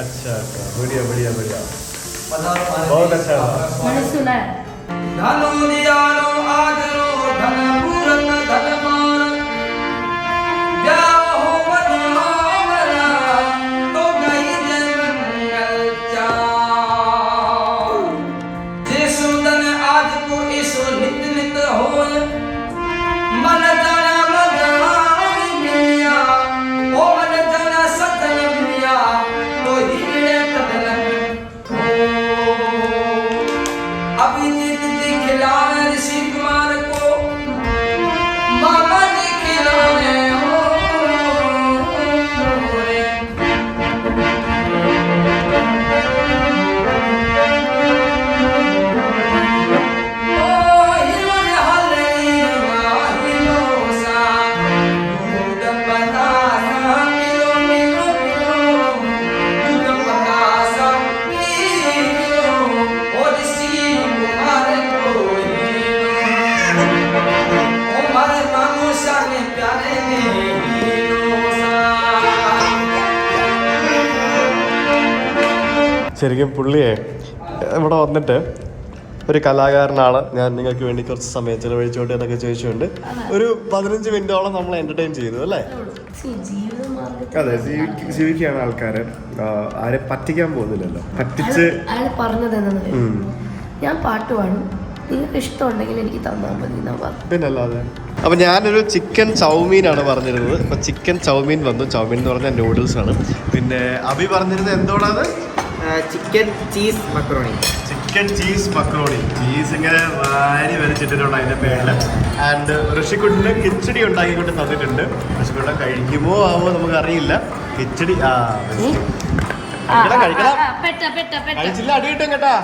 अच्छा अच्छा, बढ़िया बढ़िया बढ़िया, बहुत अच्छा लगा। मैंने सुना है। धनु दियालो आदरो धन पूरन धन मान ब्याहो मनावरा तो गई जय मंगल चार जे सुदन आज को इसो नित नित होय मन जना मगानिया ओ मन जना सतन बिया तो हीरे कदलन अभिजीत दिखलाने ऋषि कुमार को मामा दिखलाने हो हिमन हले हिलोसा दूध बतासा किलो मिलो दूध बतासा किलो ओ ऋषि कुमार को ओ मारे मामूसा ने प्यारे ने हिलोसा ശരിക്കും പുള്ളിയെ ഇവിടെ വന്നിട്ട് ഒരു കലാകാരനാണ്, ഞാൻ നിങ്ങൾക്ക് വേണ്ടി കുറച്ച് സമയം ചിലവഴിച്ചോട്ട് എന്നൊക്കെ ചോദിച്ചുകൊണ്ട് ഒരു 15 മിനിറ്റോളം നമ്മൾ എന്റർടൈൻ ചെയ്തു അല്ലേ? അതെ, ജീവിക്കുകയാണ് ആൾക്കാരെ, ആരെ പറ്റിക്കാൻ പോകുന്നില്ലല്ലോ. പറ്റിച്ച് അയാൾ പറഞ്ഞത് എന്താണെന്ന് ഞാൻ പാട്ട് പാടും, നിങ്ങൾക്ക് ഇഷ്ടമുണ്ടെങ്കിൽ എനിക്ക് തന്നാൽ മതി എന്നാ പറഞ്ഞു. പിന്നല്ലാതെ. അപ്പൊ ഞാനൊരു ചിക്കൻ ചൗമീനാണ് പറഞ്ഞിരുന്നത്. അപ്പൊ ചിക്കൻ ചൗമീൻ വന്നു. ചൗമീൻ എന്ന് പറഞ്ഞാൽ നൂഡിൽസ് ആണ്. പിന്നെ അഭി പറഞ്ഞിരുന്നത് എന്തോടാണ്? Chicken cheese macaroni. Chicken cheese macaroni. Cheese ഇങ്ങനെ വാരി വരച്ചിട്ടുണ്ട് അതിന്റെ പേരില്. ആൻഡ് ഋഷിക്കുട്ടിന് കിച്ചടി ഉണ്ടാക്കിക്കൊണ്ട് തന്നിട്ടുണ്ട്. ഋഷിക്കുട്ടൻ കഴിക്കുമോ ആവോ നമുക്ക് അറിയില്ല. കിച്ചടി കഴിക്കണം. കഴിച്ചില്ല അടി കിട്ടും കേട്ടാ.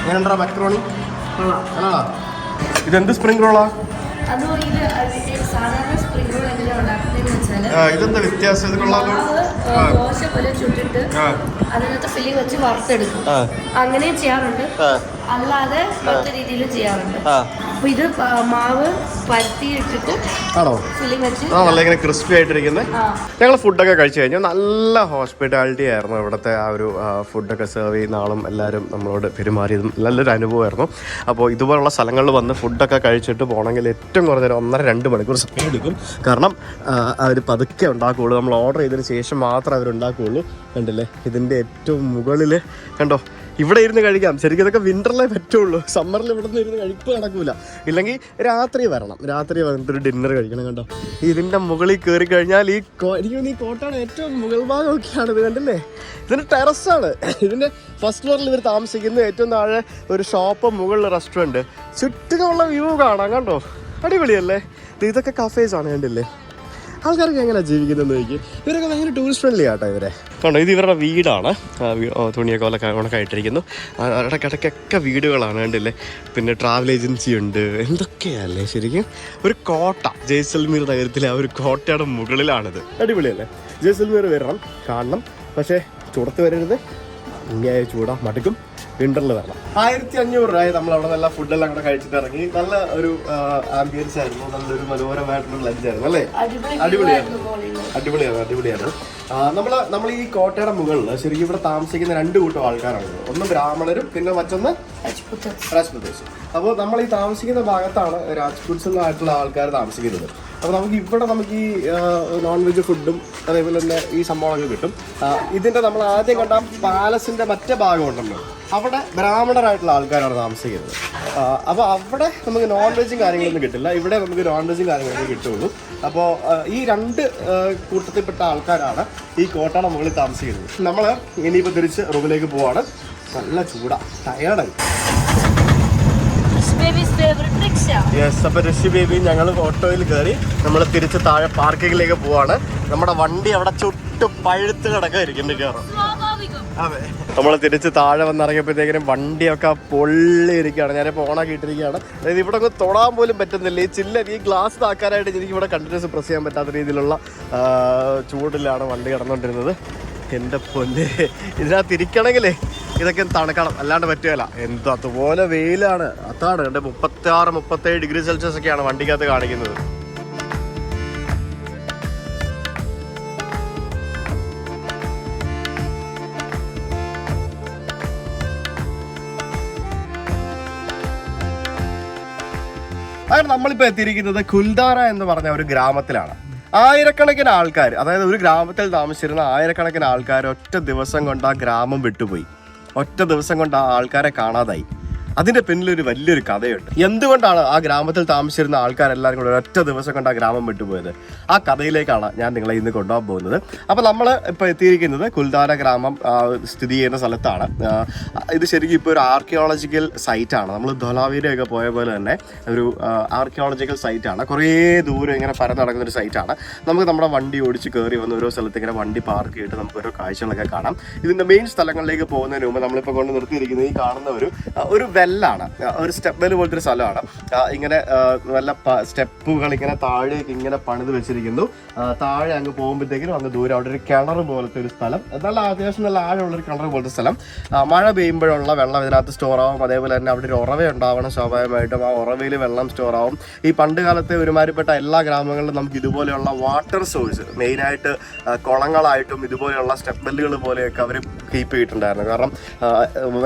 എങ്ങനെയുണ്ടാ മക്രോണി? ഇതെന്ത് സ്പ്രിംഗ് റോളാ? ഇതെന്താ വ്യത്യാസം? ഇത് കൊള്ളാലോ. ദോശ പോലെ ചുട്ടിട്ട് അതിനകത്ത് ഫില്ലിംഗ് വെച്ച് വറുത്തെടുക്കും. അങ്ങനെയും ചെയ്യാറുണ്ട്, അല്ലാതെ മറ്റു രീതിയിലും ചെയ്യാറുണ്ട്. അപ്പൊ ഇത് മാവ് പരത്തി ഇട്ടിട്ട് ആണോ ഫില്ലിംഗ് വെച്ച് നല്ല ഇങ്ങനെ ക്രിസ്പി ആയിട്ടിരിക്കുന്നത്. ഞങ്ങൾ ഫുഡൊക്കെ കഴിച്ചു കഴിഞ്ഞു. നല്ല ഹോസ്പിറ്റാലിറ്റി ആയിരുന്നു ഇവിടുത്തെ. ആ ഒരു ഫുഡൊക്കെ സെർവ് ചെയ്യുന്ന ആളും എല്ലാവരും നമ്മളോട് പെരുമാറിയതും നല്ലൊരു അനുഭവമായിരുന്നു. അപ്പോൾ ഇതുപോലുള്ള സ്ഥലങ്ങളിൽ വന്ന് ഫുഡൊക്കെ കഴിച്ചിട്ട് പോകണമെങ്കിൽ ഏറ്റവും കുറഞ്ഞൊരു 1.5-2 മണിക്കൂർ സമയം എടുക്കും. കാരണം അവർ പതുക്കെ ഉണ്ടാക്കുകയുള്ളൂ. നമ്മൾ ഓർഡർ ചെയ്തതിന് ശേഷം മാത്രമേ അവരുണ്ടാക്കുകയുള്ളൂ. കണ്ടില്ലേ, ഇതിൻ്റെ ഏറ്റവും മുകളിൽ കണ്ടോ, ഇവിടെ ഇരുന്ന് കഴിക്കാം. ശരിക്കും ഇതൊക്കെ വിൻ്ററിലേ പറ്റുള്ളൂ. സമ്മറിൽ ഇവിടെ നിന്ന് ഇരുന്ന് കഴിപ്പ് നടക്കൂല. ഇല്ലെങ്കിൽ രാത്രി വരണം, രാത്രി വന്നിട്ടൊരു ഡിന്നർ കഴിക്കണം. കണ്ടോ, ഇതിൻ്റെ മുകളിൽ കയറി കഴിഞ്ഞാൽ എനിക്ക് ഈ കോട്ടയുടെ ഏറ്റവും മുകൾ ഭാഗമൊക്കെയാണ് ഇത്. കണ്ടില്ലേ, ഇതിൻ്റെ ടെറസാണ്. ഇതിൻ്റെ ഫസ്റ്റ് ഫ്ലോറിൽ ഇവർ താമസിക്കുന്നത്. ഏറ്റവും താഴെ ഒരു ഷോപ്പ്, മുകളിൽ റെസ്റ്റോറൻറ്റ്, ചുറ്റിനുള്ള വ്യൂ കാണാം. കണ്ടോ, അടിപൊളിയല്ലേ? ഇതൊക്കെ കഫേസാണ്. കണ്ടില്ലേ, ആൾക്കാർക്ക് എങ്ങനെയാണ് ജീവിക്കുന്നതെന്ന് ചോദിക്കും. ഇവരൊക്കെ ഭയങ്കര ടൂറിസ്റ്റ് ഫ്രണ്ട്ലി ആട്ടോ ഇവരെ. കണ്ടോ, ഇത് ഇവരുടെ വീടാണ്. തുണിയൊക്കെ ഉണക്കായിട്ടിരിക്കുന്നു. ഇടയ്ക്കിടയ്ക്കൊക്കെ വീടുകളാണ്. കണ്ടില്ലേ, പിന്നെ ട്രാവൽ ഏജൻസി ഉണ്ട്. എന്തൊക്കെയല്ലേ ശരിക്കും ഒരു കോട്ട. ജയ്സൽമീർ നഗരത്തിലെ ആ ഒരു കോട്ടയുടെ മുകളിലാണിത്. അടിപൊളിയല്ലേ? ജയ്സൽമീർ വരണം, കാണണം. പക്ഷേ ചൂടത്ത് വരരുത്, ഇങ്ങനെ ചൂടാ മടുക്കും. വിൻ്ററിൽ വരണം. 1500 രൂപയായി നമ്മൾ അവിടെ നല്ല ഫുഡെല്ലാം കൂടെ കഴിച്ചിട്ട് ഇറങ്ങി. നല്ല ഒരു ആംബിയൻസ് ആയിരുന്നു, നല്ലൊരു മനോഹരമായിട്ടുള്ള ലഞ്ചായിരുന്നു അല്ലേ? അടിപൊളിയാണ്. നമ്മൾ ഈ കോട്ടയുടെ മുകളിൽ ശരിക്കും ഇവിടെ താമസിക്കുന്ന 2 കൂട്ടം ആൾക്കാരാണ്. ഒന്ന് ബ്രാഹ്മണരും പിന്നെ മറ്റൊന്ന് രാജ്പുത്തേഴ്സ്. അപ്പോൾ നമ്മൾ ഈ താമസിക്കുന്ന ഭാഗത്താണ് രാജ്പുത്സുകളായിട്ടുള്ള ആൾക്കാർ താമസിക്കുന്നത്. അപ്പോൾ നമുക്ക് ഈ നോൺ വെജ് ഫുഡും അതേപോലെ തന്നെ ഈ സംഭവങ്ങളൊക്കെ കിട്ടും. ഇതിൻ്റെ നമ്മൾ ആദ്യം കണ്ട പാലസിൻ്റെ മറ്റേ ഭാഗം ഉണ്ടല്ലോ, അവിടെ ബ്രാഹ്മണരായിട്ടുള്ള ആൾക്കാരാണ് താമസിക്കുന്നത്. അപ്പോൾ അവിടെ നമുക്ക് നോൺ വെജും കാര്യങ്ങളൊന്നും കിട്ടില്ല. ഇവിടെ നമുക്ക് നോൺ വെജും കാര്യങ്ങളൊക്കെ കിട്ടുള്ളൂ. അപ്പോൾ ഈ 2 കൂട്ടത്തിൽപ്പെട്ട ആൾക്കാരാണ് ഈ കോട്ടയുടെ മുകളിൽ താമസിക്കുന്നത്. നമ്മൾ ഇനിയിപ്പോൾ തിരിച്ച് റൂമിലേക്ക് പോവാണ്. നല്ല ചൂടാ, ടയേർഡായി. യെസ്, അപ്പോൾ ഋഷി ബേബി ഞങ്ങൾ ഓട്ടോയിൽ കയറി നമ്മൾ തിരിച്ച് താഴെ പാർക്കിങ്ങിലേക്ക് പോവാണ്. നമ്മുടെ വണ്ടി അവിടെ ചുട്ട് പഴുത്ത് കിടക്കായിരിക്കും കയറും. അതെ, നമ്മൾ തിരിച്ച് താഴെ വന്നിറങ്ങിയപ്പോഴത്തേക്കിനും വണ്ടിയൊക്കെ പൊള്ളിയിരിക്കുകയാണ്. ഞാനിപ്പോൾ ഓണാക്കി ഇട്ടിരിക്കുകയാണ്. അതായത് ഇവിടെ ഒന്ന് തൊടാൻ പോലും പറ്റുന്നില്ല. ഈ ഗ്ലാസ് താക്കാനായിട്ട് എനിക്ക് ഇവിടെ കണ്ടിന്യൂസ് പ്രസ് ചെയ്യാൻ പറ്റാത്ത രീതിയിലുള്ള ചൂടിലാണ് വണ്ടി കിടന്നുകൊണ്ടിരുന്നത്. എൻ്റെ പൊന്നെ, ഇതിനകത്ത് ഇരിക്കണമെങ്കിലേ ഇതൊക്കെ തണുക്കണം, അല്ലാണ്ട് പറ്റുകയില്ല. എന്തോ അതുപോലെ വെയിലാണ്. അതാണ് എൻ്റെ 36-37 ഡിഗ്രി സെൽഷ്യസ് ഒക്കെയാണ് വണ്ടിക്കകത്ത് കാണിക്കുന്നത്. അങ്ങനെ നമ്മളിപ്പോൾ എത്തിയിരിക്കുന്നത് കുൽധാര എന്ന് പറഞ്ഞ ഒരു ഗ്രാമത്തിലാണ്. ആയിരക്കണക്കിന് ആൾക്കാർ, അതായത് ഒരു ഗ്രാമത്തിൽ താമസിച്ചിരുന്ന ആയിരക്കണക്കിന് ആൾക്കാർ ഒറ്റ ദിവസം കൊണ്ട് ആ ഗ്രാമം വിട്ടുപോയി. ഒറ്റ ദിവസം കൊണ്ട് ആ ആൾക്കാരെ കാണാതായി. അതിന്റെ പിന്നിലൊരു വലിയൊരു കഥയുണ്ട്. എന്തുകൊണ്ടാണ് ആ ഗ്രാമത്തിൽ താമസിച്ചിരുന്ന ആൾക്കാരെല്ലാവരും കൂടെ ഒറ്റ ദിവസം കൊണ്ട് ആ ഗ്രാമം വിട്ടുപോയത്? ആ കഥയിലേക്കാണ് ഞാൻ നിങ്ങളെ ഇന്ന് കൊണ്ടുപോകാൻ പോകുന്നത്. അപ്പോൾ നമ്മൾ ഇപ്പോൾ എത്തിയിരിക്കുന്നത് കുൽധാര ഗ്രാമം സ്ഥിതി ചെയ്യുന്ന സ്ഥലത്താണ്. ഇത് ശരിക്കും ഇപ്പോൾ ഒരു ആർക്കിയോളജിക്കൽ സൈറ്റാണ്. നമ്മൾ ധോലാവീരയൊക്കെ പോയ പോലെ തന്നെ ഒരു ആർക്കിയോളജിക്കൽ സൈറ്റാണ്. കുറേ ദൂരം ഇങ്ങനെ പരന്ന് നടക്കുന്നൊരു സൈറ്റാണ്. നമുക്ക് നമ്മുടെ വണ്ടി ഓടിച്ച് കയറി വന്ന് ഓരോ സ്ഥലത്ത് ഇങ്ങനെ വണ്ടി പാർക്ക് ചെയ്തിട്ട് നമുക്ക് ഓരോ കാഴ്ചകളൊക്കെ കാണാം. ഇതിൻ്റെ മെയിൻ സ്ഥലങ്ങളിലേക്ക് പോകുന്നതിന് മുമ്പ് നമ്മളിപ്പോൾ കൊണ്ട് നിർത്തിയിരിക്കുന്നത് ഈ കാണുന്ന ഒരു വെല്ലാണ്, ഒരു സ്റ്റെപ്പ് വെല് പോലത്തെ ഒരു സ്ഥലമാണ്. ഇങ്ങനെ നല്ല സ്റ്റെപ്പുകൾ ഇങ്ങനെ താഴേക്ക് ഇങ്ങനെ പണിത് വെച്ചിരിക്കുന്നു. താഴെ അങ്ങ് പോകുമ്പോഴത്തേക്കും അങ്ങ് ദൂരം അവിടെ ഒരു കിണർ പോലത്തെ ഒരു സ്ഥലം, നല്ല അത്യാവശ്യം നല്ല ആഴമുള്ളൊരു കിണർ പോലത്തെ സ്ഥലം. മഴ പെയ്യുമ്പോഴുള്ള വെള്ളം ഇതിനകത്ത് സ്റ്റോർ ആവും. അതേപോലെ തന്നെ അവിടെ ഒരു ഉറവ ഉണ്ടാവണം സ്വാഭാവികമായിട്ടും. ആ ഉറവയിൽ വെള്ളം സ്റ്റോർ ആവും. ഈ പണ്ട് കാലത്തെ ഒരുമാതിരിപ്പെട്ട എല്ലാ ഗ്രാമങ്ങളിലും നമുക്ക് ഇതുപോലെയുള്ള വാട്ടർ സോഴ്സ്, മെയിനായിട്ട് കുളങ്ങളായിട്ടും ഇതുപോലെയുള്ള സ്റ്റെപ്പ് വെല്ലുകൾ പോലെയൊക്കെ അവർ കീപ്പ് ചെയ്തിട്ടുണ്ടായിരുന്നു. കാരണം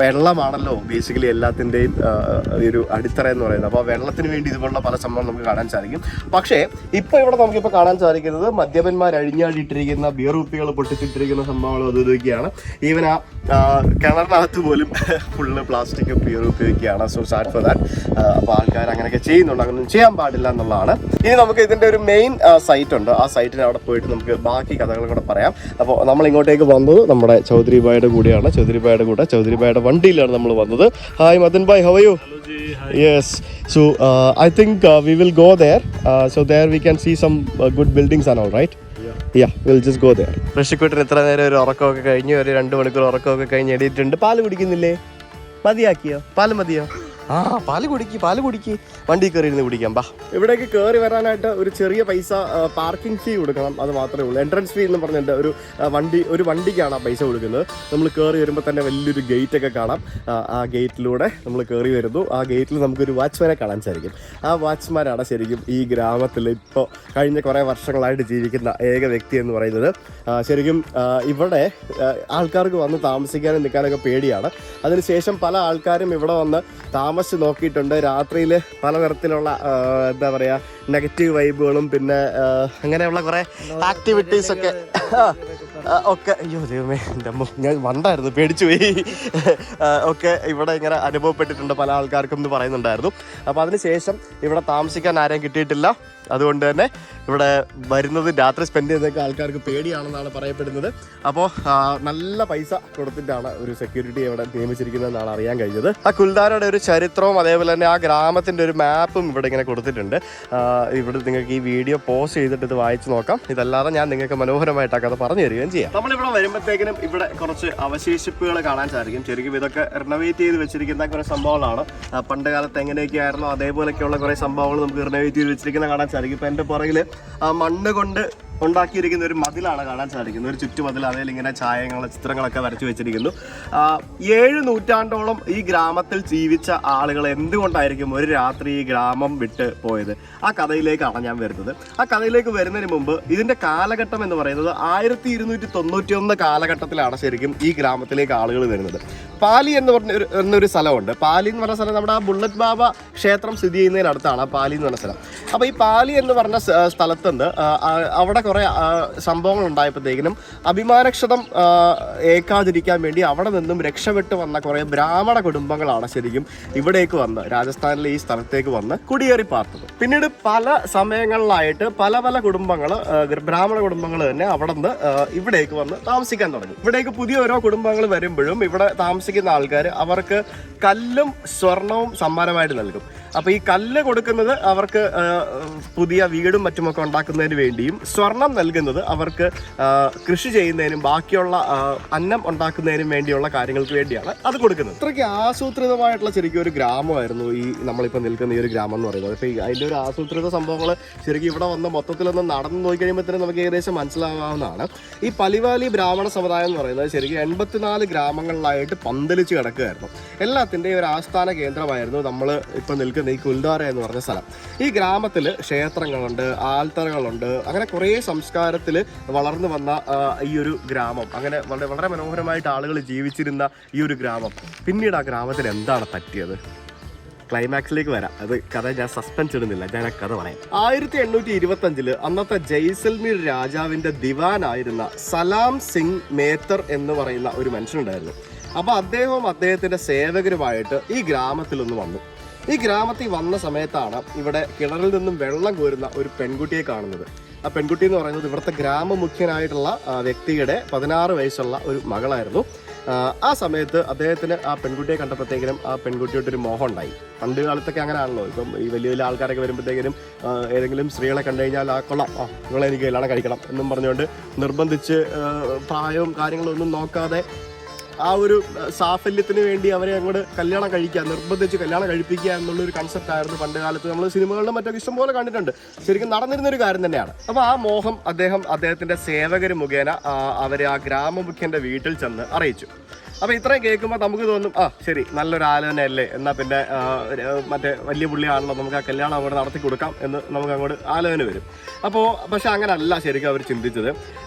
വെള്ളമാണല്ലോ ബേസിക്കലി എല്ലാത്തിൻ്റെയും ഒരു അടിത്തറ എന്ന് പറയുന്നത്. അപ്പോൾ വെള്ളത്തിന് വേണ്ടി ഇതുപോലുള്ള പല സംഭവം നമുക്ക് കാണാൻ സാധിക്കും. പക്ഷേ ഇപ്പോൾ ഇവിടെ നമുക്കിപ്പോൾ കാണാൻ സാധിക്കുന്നത് മദ്യപന്മാർ അഴിഞ്ഞാടിയിട്ടിരിക്കുന്ന ബിയർ കുപ്പികൾ പൊട്ടിച്ചിട്ടിരിക്കുന്ന സംഭവങ്ങൾ ഇതൊക്കെയാണ്. ഈവൻ ആ കിണറിനകത്ത് പോലും ഫുള്ള് പ്ലാസ്റ്റിക് ബിയർ ഉപയോഗിക്കുകയാണ്. So sad for that. അപ്പോൾ ആൾക്കാർ അങ്ങനെയൊക്കെ ചെയ്യുന്നുണ്ട്. അങ്ങനെയൊന്നും ചെയ്യാൻ പാടില്ല എന്നുള്ളതാണ്. ഇനി നമുക്ക് ഇതിൻ്റെ ഒരു മെയിൻ സൈറ്റ് ഉണ്ട്. ആ സൈറ്റിന് അവിടെ പോയിട്ട് നമുക്ക് ബാക്കി കഥകൾ കൂടെ പറയാം. അപ്പോൾ നമ്മൾ ഇങ്ങോട്ടേക്ക് വന്നത് നമ്മുടെ ചൗധരി ഭായിയുടെ കൂടെയാണ്. ചൗധരി ഭായിയുടെ വണ്ടിയിലാണ് നമ്മൾ വന്നത്. Hi Madan bhai, how are you? Hello ji, hi. Yes, so I think we will go there. So there we can see some good buildings and all, right? Yeah, we'll just go there. ഋഷിക്കുട്ടൻ ഇത്ര നേരം ഒരു ഉറക്കമൊക്കെ കഴിഞ്ഞ് ഒരു 2 മണിക്കൂർ ഉറക്കമൊക്കെ കഴിഞ്ഞ് എണീറ്റിട്ടുണ്ട്. പാല് കുടിക്കുന്നില്ലേ? മതിയാക്കിയോ? പാല് മതിയോ? പാല് കുടിക്ക് വണ്ടി കയറി ഇരുന്ന് കുടിക്കാം. ബാ, ഇവിടേക്ക് കയറി വരാനായിട്ട് ഒരു ചെറിയ പൈസ പാർക്കിംഗ് ഫീ കൊടുക്കണം, അത് മാത്രമേ ഉള്ളൂ. എൻട്രൻസ് ഫീ എന്ന് പറഞ്ഞിട്ട് ഒരു വണ്ടിക്കാണ് ആ പൈസ കൊടുക്കുന്നത്. നമ്മൾ കയറി വരുമ്പോൾ തന്നെ വലിയൊരു ഗേറ്റ് ഒക്കെ കാണാം. ആ ഗേറ്റിലൂടെ നമ്മൾ കയറി വരുന്നു. ആ ഗേറ്റിൽ നമുക്കൊരു വാച്ച്മാനെ കാണാൻ സാധിക്കും. ആ വാച്ച്മാനാണ് ശരിക്കും ഈ ഗ്രാമത്തിൽ ഇപ്പോൾ കഴിഞ്ഞ കുറേ വർഷങ്ങളായിട്ട് ജീവിക്കുന്ന ഏക വ്യക്തി എന്ന് പറയുന്നത്. ശരിക്കും ഇവിടെ ആൾക്കാർക്ക് വന്ന് താമസിക്കാനും നിൽക്കാനൊക്കെ പേടിയാണ്. അതിനുശേഷം പല ആൾക്കാരും ഇവിടെ വന്ന് താമസിച്ച് നോക്കിയിട്ടുണ്ട്. രാത്രിയിൽ പലതരത്തിലുള്ള എന്താ പറയുക നെഗറ്റീവ് വൈബുകളും പിന്നെ അങ്ങനെയുള്ള കുറേ ആക്ടിവിറ്റീസൊക്കെ ഒക്കെ അയ്യോ ദൈവമേ എൻ്റെ അമ്മ ഞാൻ വണ്ടായിരുന്നു പേടിച്ചു പോയി ഒക്കെ ഇവിടെ ഇങ്ങനെ അനുഭവപ്പെട്ടിട്ടുണ്ട് പല ആൾക്കാർക്കും എന്ന് പറയുന്നുണ്ടായിരുന്നു. അപ്പോൾ അതിനുശേഷം ഇവിടെ താമസിക്കാൻ ആരെയും കിട്ടിയിട്ടില്ല. അതുകൊണ്ട് തന്നെ ഇവിടെ വരുന്നത് രാത്രി സ്പെൻഡ് ചെയ്യുന്നതൊക്കെ ആൾക്കാർക്ക് പേടിയാണെന്നാണ് പറയപ്പെടുന്നത്. അപ്പോൾ നല്ല പൈസ കൊടുത്തിട്ടാണ് ഒരു സെക്യൂരിറ്റി ഇവിടെ നിയമിച്ചിരിക്കുന്നതെന്നാണ് അറിയാൻ കഴിഞ്ഞത്. ആ കുൽധാരയുടെ ഒരു ചരിത്രവും അതേപോലെ തന്നെ ആ ഗ്രാമത്തിൻ്റെ ഒരു മാപ്പും ഇവിടെ ഇങ്ങനെ കൊടുത്തിട്ടുണ്ട്. ഇവിടെ നിങ്ങൾക്ക് ഈ വീഡിയോ പോസ്റ്റ് ചെയ്തിട്ട് ഇത് വായിച്ച് നോക്കാം. ഇതല്ലാതെ ഞാൻ നിങ്ങൾക്ക് മനോഹരമായിട്ട് ആ കഥ പറഞ്ഞു തരികയും ചെയ്യാം. നമ്മളിവിടെ വരുമ്പോഴത്തേക്കിനും ഇവിടെ കുറച്ച് അവശേഷിപ്പുകൾ കാണാൻ സാധിക്കും. ശരിക്കും ഇതൊക്കെ റിനോവേറ്റ് ചെയ്ത് വെച്ചിരിക്കുന്ന കുറേ സംഭവങ്ങളാണ്. പണ്ട് കാലത്ത് എങ്ങനെയൊക്കെയായിരുന്നു അതേപോലെയൊക്കെയുള്ള കുറേ സംഭവങ്ങൾ നമുക്ക് റിനോവേറ്റ് ചെയ്ത് വെച്ചിരിക്കുന്ന കാണാൻ സാധിക്കും. ഇപ്പം എൻ്റെ പുറകിൽ മണ്ണ് കൊണ്ട് ഉണ്ടാക്കിയിരിക്കുന്ന ഒരു മതിലാണ് കാണാൻ സാധിക്കുന്നത്. ഒരു ചുറ്റുമതിൽ, അതിൽ ഇങ്ങനെ ചിത്രങ്ങളൊക്കെ വരച്ചു വെച്ചിരിക്കുന്നു. 7 നൂറ്റാണ്ടോളം ഈ ഗ്രാമത്തിൽ ജീവിച്ച ആളുകൾ എന്തുകൊണ്ടായിരിക്കും ഒരു രാത്രി ഈ ഗ്രാമം വിട്ട് പോയത്? ആ കഥയിലേക്കാണ് ഞാൻ വരുന്നത്. ആ കഥയിലേക്ക് വരുന്നതിന് മുമ്പ് ഇതിൻ്റെ കാലഘട്ടം എന്ന് പറയുന്നത് 1291 കാലഘട്ടത്തിലാണ് ശരിക്കും ഈ ഗ്രാമത്തിലേക്ക് ആളുകൾ വരുന്നത്. പാലി എന്നൊരു സ്ഥലമുണ്ട്. പാലി എന്ന് പറഞ്ഞ സ്ഥലം നമ്മുടെ ആ ബുള്ളറ്റ് ബാബ ക്ഷേത്രം സ്ഥിതി ചെയ്യുന്നതിനടുത്താണ് പാലി എന്ന് പറഞ്ഞ സ്ഥലം. അപ്പോൾ ഈ പാലി എന്ന് പറഞ്ഞ സ്ഥലത്തുണ്ട് അവിടെ കുറേ സംഭവങ്ങൾ ഉണ്ടായപ്പോഴത്തേക്കിനും അഭിമാനക്ഷതം ഏക്കാതിരിക്കാൻ വേണ്ടി അവിടെ നിന്നും രക്ഷപ്പെട്ട് വന്ന കുറേ ബ്രാഹ്മണ കുടുംബങ്ങളാണ് ശരിക്കും ഇവിടേക്ക് വന്ന് രാജസ്ഥാനിലെ ഈ സ്ഥലത്തേക്ക് വന്ന് കുടിയേറി പാർത്തത്. പിന്നീട് പല സമയങ്ങളിലായിട്ട് പല കുടുംബങ്ങൾ, ബ്രാഹ്മണ കുടുംബങ്ങൾ തന്നെ അവിടെ നിന്ന് ഇവിടേക്ക് വന്ന് താമസിക്കാൻ തുടങ്ങി. ഇവിടേക്ക് പുതിയ ഓരോ കുടുംബങ്ങൾ വരുമ്പോഴും ഇവിടെ താമസിക്കുന്ന ആൾക്കാർ അവർക്ക് കല്ലും സ്വർണവും സമ്മാനമായിട്ട് നൽകും. അപ്പോൾ ഈ കല്ല് കൊടുക്കുന്നത് അവർക്ക് പുതിയ വീടും മറ്റുമൊക്കെ ഉണ്ടാക്കുന്നതിന് വേണ്ടിയും സ്വർണം നൽകുന്നത് അവർക്ക് കൃഷി ചെയ്യുന്നതിനും ബാക്കിയുള്ള അന്നം ഉണ്ടാക്കുന്നതിനും വേണ്ടിയുള്ള കാര്യങ്ങൾക്ക് വേണ്ടിയാണ് അത് കൊടുക്കുന്നത്. അത്രയ്ക്ക് ആസൂത്രിതമായിട്ടുള്ള ശരിക്കും ഒരു ഗ്രാമമായിരുന്നു ഈ നമ്മളിപ്പോൾ നിൽക്കുന്ന ഈ ഒരു ഗ്രാമം എന്ന് പറയുന്നത്. അപ്പോൾ അതിൻ്റെ ഒരു ആസൂത്രിത സംഭവങ്ങൾ ശരിക്കും ഇവിടെ വന്ന് മൊത്തത്തിലൊന്ന് നടന്നു നോക്കി കഴിയുമ്പോൾ തന്നെ നമുക്ക് ഏകദേശം മനസ്സിലാകാവുന്നതാണ്. ഈ പലിവാലി ബ്രാഹ്മണ സമുദായം എന്ന് പറയുന്നത് ശരിക്കും 84 ഗ്രാമങ്ങളിലായിട്ട് പന്തലിച്ച് കിടക്കുകയായിരുന്നു. എല്ലാത്തിൻ്റെയും ഒരു ആസ്ഥാന കേന്ദ്രമായിരുന്നു നമ്മൾ ഇപ്പോൾ നിൽക്കുന്ന ഈ കുൽധാര എന്ന് പറഞ്ഞ സ്ഥലം. ഈ ഗ്രാമത്തിൽ ക്ഷേത്രങ്ങളുണ്ട്, ആൽത്തറകളുണ്ട്, അങ്ങനെ കുറേ സംസ്കാരത്തിൽ വളർന്നു വന്ന ഈ ഒരു ഗ്രാമം, അങ്ങനെ വളരെ മനോഹരമായിട്ട് ആളുകൾ ജീവിച്ചിരുന്ന ഈ ഒരു ഗ്രാമം, പിന്നീട് ആ ഗ്രാമത്തിൽ എന്താണ് പറ്റിയത്? ക്ലൈമാക്സിലേക്ക് വരാം. അത് കഥ ഞാൻ സസ്പെൻസ് ഇടുന്നില്ല, ഞാൻ ആ കഥ പറയാം. 1825 അന്നത്തെ ജയ്സൽമീർ രാജാവിന്റെ ദിവാനായിരുന്ന സലാം സിംഗ് മേത്തർ എന്ന് പറയുന്ന ഒരു മനുഷ്യനുണ്ടായിരുന്നു. അപ്പോൾ അദ്ദേഹവും അദ്ദേഹത്തിന്റെ സേവകരുമായിട്ട് ഈ ഗ്രാമത്തിലൊന്ന് വന്നു. ഈ ഗ്രാമത്തിൽ വന്ന സമയത്താണ് ഇവിടെ കിണറിൽ നിന്നും വെള്ളം കോരുന്ന ഒരു പെൺകുട്ടിയെ കാണുന്നത്. ആ പെൺകുട്ടി എന്ന് പറയുന്നത് ഇവിടുത്തെ ഗ്രാമമുഖ്യനായിട്ടുള്ള വ്യക്തിയുടെ 16 വയസ്സുള്ള ഒരു മകളായിരുന്നു. ആ സമയത്ത് അദ്ദേഹത്തിന് ആ പെൺകുട്ടിയെ കണ്ടപ്പോഴത്തേക്കിനും ആ പെൺകുട്ടിയോട്ടൊരു മോഹം ഉണ്ടായി. പണ്ട് കാലത്തൊക്കെ അങ്ങനെയാണല്ലോ. ഇപ്പം ഈ വലിയ വലിയ ആൾക്കാരൊക്കെ വരുമ്പോഴത്തേക്കിനും ഏതെങ്കിലും സ്ത്രീകളെ കണ്ടു കഴിഞ്ഞാൽ കൊള്ളാം, നിങ്ങളെ എനിക്ക് കല്യാണം കഴിക്കണം എന്നും പറഞ്ഞുകൊണ്ട് നിർബന്ധിച്ച് പ്രായവും കാര്യങ്ങളും ഒന്നും നോക്കാതെ ആ ഒരു സാഫല്യത്തിന് വേണ്ടി അവരെ അങ്ങോട്ട് കല്യാണം കഴിക്കുക, നിർബന്ധിച്ച് കല്യാണം കഴിപ്പിക്കുക എന്നുള്ളൊരു കൺസെപ്റ്റ് ആയിരുന്നു പണ്ട് കാലത്ത്. നമ്മൾ സിനിമകളിലും മറ്റൊക്കെ ഇഷ്ടംപോലെ കണ്ടിട്ടുണ്ട്. ശരിക്കും നടന്നിരുന്നൊരു കാര്യം തന്നെയാണ്. അപ്പോൾ ആ മോഹം അദ്ദേഹത്തിന്റെ സേവകർ മുഖേന അവരെ ആ ഗ്രാമമുഖ്യന്റെ വീട്ടിൽ ചെന്ന് അറിയിച്ചു. അപ്പോൾ ഇത്രയും കേൾക്കുമ്പോൾ നമുക്ക് തോന്നും, ശരി, നല്ലൊരു ആലോചനയല്ലേ, എന്നാൽ പിന്നെ മറ്റേ വലിയ പുള്ളിയാണല്ലോ, നമുക്ക് ആ കല്യാണം അങ്ങോട്ട് നടത്തി കൊടുക്കാം എന്ന് നമുക്ക് അങ്ങോട്ട് ആലോചന വരും. പക്ഷെ അങ്ങനല്ല ശരിക്കും അവർ ചിന്തിച്ചത്.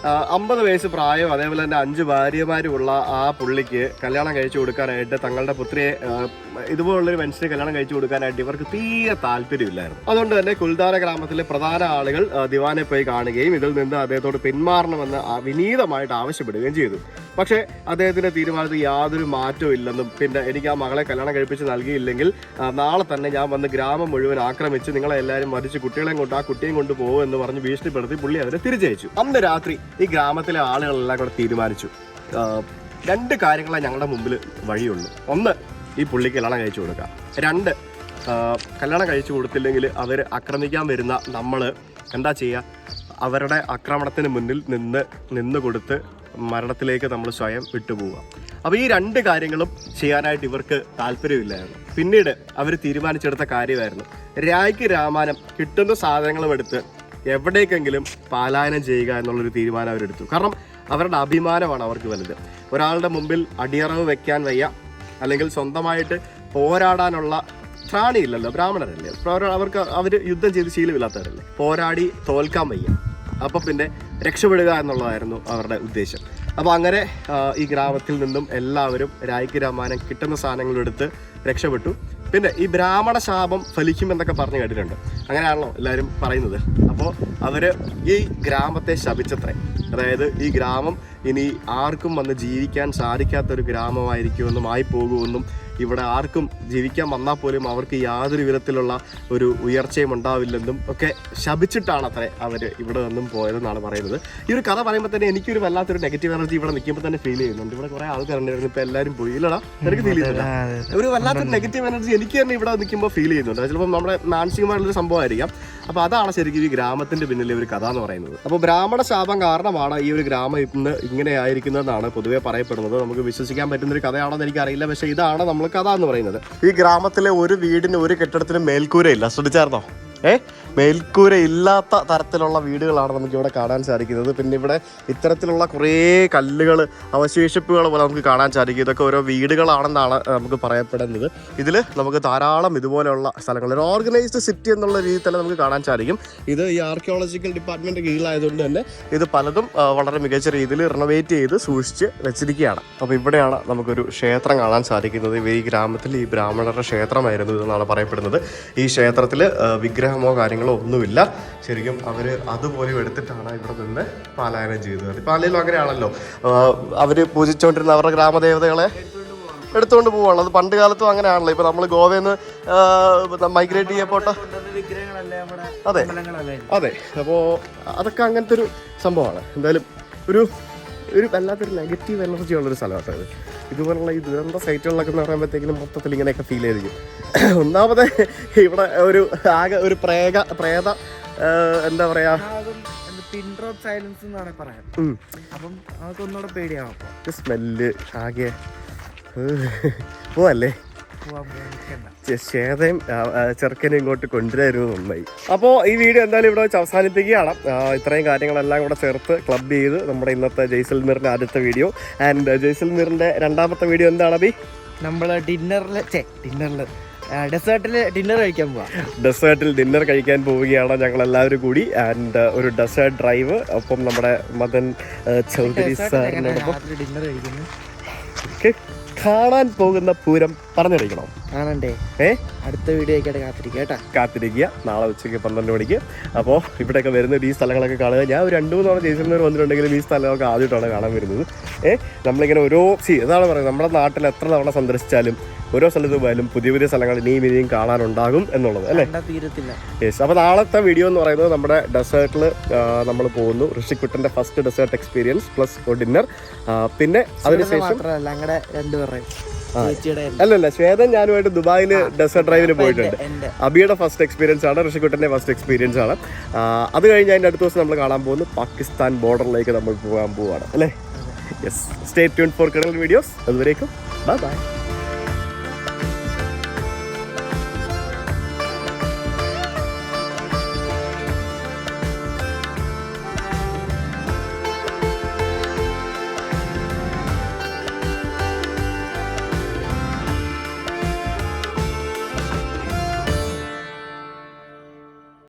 50 വയസ്സ് പ്രായം, അതേപോലെ തന്നെ 5 ഭാര്യമാരുമുള്ള ആ പുള്ളിക്ക് കല്യാണം കഴിച്ചു കൊടുക്കാനായിട്ട്, തങ്ങളുടെ പുത്രിയെ ഇതുപോലുള്ളൊരു മനുഷ്യനെ കല്യാണം കഴിച്ചു കൊടുക്കാനായിട്ട് ഇവർക്ക് തീരെ താല്പര്യമില്ലായിരുന്നു. അതുകൊണ്ട് തന്നെ കുൽധാര ഗ്രാമത്തിലെ പ്രധാന ആളുകൾ ദിവാനെ പോയി കാണുകയും ഇതിൽ നിന്ന് അദ്ദേഹത്തോട് പിന്മാറണമെന്ന് വിനീതമായിട്ട് ആവശ്യപ്പെടുകയും ചെയ്തു. പക്ഷേ അദ്ദേഹത്തിന്റെ തീരുമാനത്തിൽ യാതൊരു മാറ്റവും ഇല്ലെന്നും, പിന്നെ എനിക്ക് ആ മകളെ കല്യാണം കഴിപ്പിച്ച് നൽകിയില്ലെങ്കിൽ നാളെ തന്നെ ഞാൻ വന്ന് ഗ്രാമം മുഴുവൻ ആക്രമിച്ച് നിങ്ങളെ എല്ലാവരും മരിച്ച് കുട്ടികളെയും കൊണ്ട് ആ കുട്ടിയും കൊണ്ട് പോകും എന്ന് പറഞ്ഞ് ഭീഷണിപ്പെടുത്തി പുള്ളി അവരെ തിരിച്ചയച്ചു. അന്ന് രാത്രി ഈ ഗ്രാമത്തിലെ ആളുകളെല്ലാം കൂടെ തീരുമാനിച്ചു, 2 കാര്യങ്ങളെ ഞങ്ങളുടെ മുമ്പിൽ വഴിയുള്ളൂ. 1, ഈ പുള്ളിക്ക് കല്യാണം കഴിച്ചു കൊടുക്കാം. 2, കല്യാണം കഴിച്ചു കൊടുത്തില്ലെങ്കിൽ അവർ ആക്രമിക്കാൻ വരുന്ന നമ്മൾ എന്താ ചെയ്യുക, അവരുടെ ആക്രമണത്തിന് മുന്നിൽ നിന്ന് കൊടുത്ത് മരണത്തിലേക്ക് നമ്മൾ സ്വയം വിട്ടുപോവുക. അപ്പോൾ ഈ 2 കാര്യങ്ങളും ചെയ്യാനായിട്ട് ഇവർക്ക് താല്പര്യമില്ലായിരുന്നു. പിന്നീട് അവർ തീരുമാനിച്ചെടുത്ത കാര്യമായിരുന്നു രായ്ക്ക് രാമാനം കിട്ടുന്ന സാധനങ്ങളും എടുത്ത് എവിടേക്കെങ്കിലും പലായനം ചെയ്യുക എന്നുള്ളൊരു തീരുമാനം അവരെടുത്തു. കാരണം അവരുടെ അഭിമാനമാണ് അവർക്ക് വലുത്. ഒരാളുടെ മുമ്പിൽ അടിയറവ് വെക്കാൻ വയ്യ, അല്ലെങ്കിൽ സ്വന്തമായിട്ട് പോരാടാനുള്ള ത്രാണിയില്ലല്ലോ, ബ്രാഹ്മണരല്ലേ, അവർ യുദ്ധം ചെയ്ത് ശീലമില്ലാത്തവരല്ലേ, പോരാടി തോൽക്കാൻ വയ്യ. അപ്പം പിന്നെ രക്ഷപ്പെടുക എന്നുള്ളതായിരുന്നു അവരുടെ ഉദ്ദേശം. അപ്പോൾ അങ്ങനെ ഈ ഗ്രാമത്തിൽ നിന്നും എല്ലാവരും രായ്ക്ക് രാമായണം കിട്ടുന്ന സാധനങ്ങളെടുത്ത് രക്ഷപ്പെട്ടു. പിന്നെ ഈ ബ്രാഹ്മണ ശാപം ഫലിക്കുമെന്നൊക്കെ പറഞ്ഞു കേട്ടിട്ടുണ്ട്. അങ്ങനെയാണല്ലോ എല്ലാവരും പറയുന്നത്. അപ്പോൾ അവർ ഈ ഗ്രാമത്തെ ശപിച്ചത്രേ. അതായത് ഈ ഗ്രാമം ഇനി ആർക്കും വന്ന് ജീവിക്കാൻ സാധിക്കാത്തൊരു ഗ്രാമമായിരിക്കുമെന്നും ആയിപ്പോകുമെന്നും, ഇവിടെ ആർക്കും ജീവിക്കാൻ വന്നാൽ പോലും അവർക്ക് യാതൊരു വിധത്തിലുള്ള ഒരു ഉയർച്ചയും ഉണ്ടാവില്ലെന്നും ഒക്കെ ശപിച്ചിട്ടാണ് അത്രേ അവർ ഇവിടെ നിന്നും പോയതെന്നാണ് പറയുന്നത്. ഈ ഒരു കഥ പറയുമ്പോൾ തന്നെ എനിക്കൊരു വല്ലാത്തൊരു നെഗറ്റീവ് എനർജി ഇവിടെ നിൽക്കുമ്പോൾ തന്നെ ഫീൽ ചെയ്യുന്നുണ്ട്. ഇവിടെ കുറേ ആൾക്കാരുണ്ടായിരുന്നു, ഇപ്പോൾ എല്ലാവരും പോയി, ഇല്ലടാ, എനിക്ക് ഫീൽ ചെയ്യുന്നില്ല. ഒരു വല്ലാത്തൊരു നെഗറ്റീവ് എനർജി എനിക്ക് തന്നെ ഇവിടെ നിൽക്കുമ്പോൾ ഫീൽ ചെയ്യുന്നുണ്ട്. ചിലപ്പോൾ നമ്മുടെ മാനസികമായിട്ടുള്ളൊരു സംഭവമായിരിക്കാം. അപ്പോൾ അതാണ് ശരിക്കും ഈ ഗ്രാമത്തിൻ്റെ പിന്നിലെ ഒരു കഥ എന്ന് പറയുന്നത്. അപ്പോൾ ബ്രാഹ്മണ ശാപം കാരണമാണ് ഈ ഒരു ഗ്രാമം ഇന്ന് ഇങ്ങനെ ആയിരിക്കുന്നതെന്നാണ് പൊതുവെ പറയപ്പെടുന്നത്. നമുക്ക് വിശ്വസിക്കാൻ പറ്റുന്നൊരു കഥയാണെന്ന് എനിക്കറിയില്ല, പക്ഷേ ഇതാണ് നമ്മൾ കഥ എന്ന് പറയുന്നത്. ഈ ഗ്രാമത്തിലെ ഒരു വീടിന്, ഒരു കെട്ടിടത്തിന് മേൽക്കൂരയില്ല. ശ്രദ്ധിച്ചായിരുന്നോ? മേൽക്കൂര ഇല്ലാത്ത തരത്തിലുള്ള വീടുകളാണ് നമുക്ക് ഇവിടെ കാണാൻ സാധിക്കുന്നത്. പിന്നെ ഇവിടെ ഇത്തരത്തിലുള്ള കുറേ കല്ലുകൾ, അവശേഷിപ്പുകൾ പോലെ നമുക്ക് കാണാൻ സാധിക്കും. ഇതൊക്കെ ഓരോ വീടുകളാണെന്നാണ് നമുക്ക് പറയപ്പെടുന്നത്. ഇതിൽ നമുക്ക് ധാരാളം ഇതുപോലെയുള്ള സ്ഥലങ്ങൾ, ഒരു ഓർഗനൈസ്ഡ് സിറ്റി എന്നുള്ള രീതിയിൽ തന്നെ നമുക്ക് കാണാൻ സാധിക്കും. ഇത് ഈ ആർക്കിയോളജിക്കൽ ഡിപ്പാർട്ട്മെൻറ്റ് കീഴിലായതുകൊണ്ട് തന്നെ ഇത് പലതും വളരെ മികച്ച രീതിയിൽ റിനോവേറ്റ് ചെയ്ത് സൂക്ഷിച്ച് വെച്ചിരിക്കുകയാണ്. അപ്പോൾ ഇവിടെയാണ് നമുക്കൊരു ക്ഷേത്രം കാണാൻ സാധിക്കുന്നത്. ഈ ഗ്രാമത്തിൽ ഈ ബ്രാഹ്മണരുടെ ക്ഷേത്രമായിരുന്നു ഇതെന്നാണ് പറയപ്പെടുന്നത്. ഈ ക്ഷേത്രത്തിൽ വിഗ്രഹമോ കാര്യങ്ങളോ ഒന്നുമില്ല. ശരിക്കും അവർ അതുപോലെ എടുത്തിട്ടാണ് ഇവിടെ നിന്ന് പാലായനം ചെയ്തത്. പാലയിലും അങ്ങനെയാണല്ലോ, അവർ പൂജിച്ചുകൊണ്ടിരുന്ന അവരുടെ ഗ്രാമദേവതകളെ എടുത്തുകൊണ്ട് പോവുകയാണ്. അത് പണ്ട് കാലത്തും അങ്ങനെയാണല്ലോ. ഇപ്പോൾ നമ്മൾ ഗോവയിൽ നിന്ന് മൈഗ്രേറ്റ് ചെയ്യപ്പോട്ടെ, അതെ അതെ. അപ്പോൾ അതൊക്കെ അങ്ങനത്തെ ഒരു സംഭവമാണ്. എന്തായാലും ഒരു വല്ലാത്തൊരു നെഗറ്റീവ് എനർജി ഉള്ളൊരു സ്ഥലമാണ് ഇത്. ഇതുപോലുള്ള ഈ ദുരന്ത സൈറ്റുകളിലൊക്കെ എന്ന് പറയുമ്പോഴത്തേക്കിനും മൊത്തത്തിൽ ഇങ്ങനെയൊക്കെ ഫീൽ ചെയ്തിരിക്കും. ഒന്നാമത് ഇവിടെ ഒരു ആകെ ഒരു പ്രേത എന്താ പറയാ, സൈലൻസ് എന്നാണ് പറയാം. അപ്പം അതൊക്കെ ഒന്നുകൂടെ പേടിയാവും. സ്മെല്ല് ആകെ പോവല്ലേ, ശ്വേതയും ചെറുക്കനും ഇങ്ങോട്ട് കൊണ്ടുവരുന്നത് നന്നായി. അപ്പോൾ ഈ വീഡിയോ എന്തായാലും ഇവിടെ വെച്ച് അവസാനിപ്പിക്കുകയാണ്. ഇത്രയും കാര്യങ്ങളെല്ലാം കൂടെ ചേർത്ത് ക്ലബ് ചെയ്ത് നമ്മുടെ ഇന്നത്തെ ജയ്സൽമീറിൻ്റെ ആദ്യത്തെ വീഡിയോ. ആൻഡ് ജയ്സൽമീറിൻ്റെ രണ്ടാമത്തെ വീഡിയോ എന്താണ് അബി? നമ്മൾ ഡെസേർട്ടിൽ ഡിന്നർ കഴിക്കാൻ പോവാം. ഡെസേർട്ടിൽ ഡിന്നർ കഴിക്കാൻ പോവുകയാണ് ഞങ്ങളെല്ലാവരും കൂടി. ആൻഡ് ഒരു ഡെസേർട്ട് ഡ്രൈവ്. ഒപ്പം നമ്മുടെ മദൻ ചൗധരി സാറിനോടൊപ്പം ഡിന്നർ കഴിക്കുന്നു. കാണാൻ പോകുന്ന പൂരം പറഞ്ഞറിയിക്കണം. കാണണ്ടേ? അടുത്ത വീഡിയോ ആയിട്ട് കാത്തിരിക്കുക. നാളെ ഉച്ചയ്ക്ക് 12 മണിക്ക്. അപ്പോൾ ഇവിടെയൊക്കെ വരുന്ന ഈ സ്ഥലങ്ങളൊക്കെ കാണുക. ഞാൻ ഒരു 2-3 തവണ ജയ്സൽമേർ വന്നിട്ടുണ്ടെങ്കിലും ഈ സ്ഥലമൊക്കെ ആദ്യമായിട്ടാണ് കാണാൻ വരുന്നത്. നമ്മളിങ്ങനെ ഇതാണ് പറയുന്നത്, നമ്മുടെ നാട്ടിൽ എത്ര തവണ സന്ദർശിച്ചാലും ഓരോ സ്ഥലത്ത് പോയാലും പുതിയ പുതിയ സ്ഥലങ്ങൾ ഇനിയും കാണാനുണ്ടാകും എന്നുള്ളത് അല്ലേ? യെസ്. അപ്പോൾ നാളത്തെ വീഡിയോ എന്ന് പറയുന്നത് നമ്മുടെ ഡെസേർട്ടിൽ നമ്മൾ പോകുന്നു. ഋഷിക്കുട്ടൻ്റെ first dessert experience plus dinner. പിന്നെ അതിനുശേഷം അല്ലല്ല, ശ്വേതൻ ഞാനുമായിട്ട് ദുബായിൽ ഡെസേർട്ട് ഡ്രൈവിന് പോയിട്ടുണ്ട്. അബിയുടെ ഫസ്റ്റ് എക്സ്പീരിയൻസ് ആണ്, ഋഷിക്കുട്ടൻ്റെ ഫസ്റ്റ് എക്സ്പീരിയൻസ് ആണ്. അത് കഴിഞ്ഞ് അതിൻ്റെ അടുത്ത ദിവസം നമ്മൾ കാണാൻ പോകുന്നു പാകിസ്ഥാൻ ബോർഡറിലേക്ക് നമ്മൾ പോകാൻ പോവുകയാണ് അല്ലേ? യെസ്. സ്റ്റേ ട്യൂൺ ഫോർ കടൽ വീഡിയോസ്. അതുവരേക്കും ബൈ ബൈ.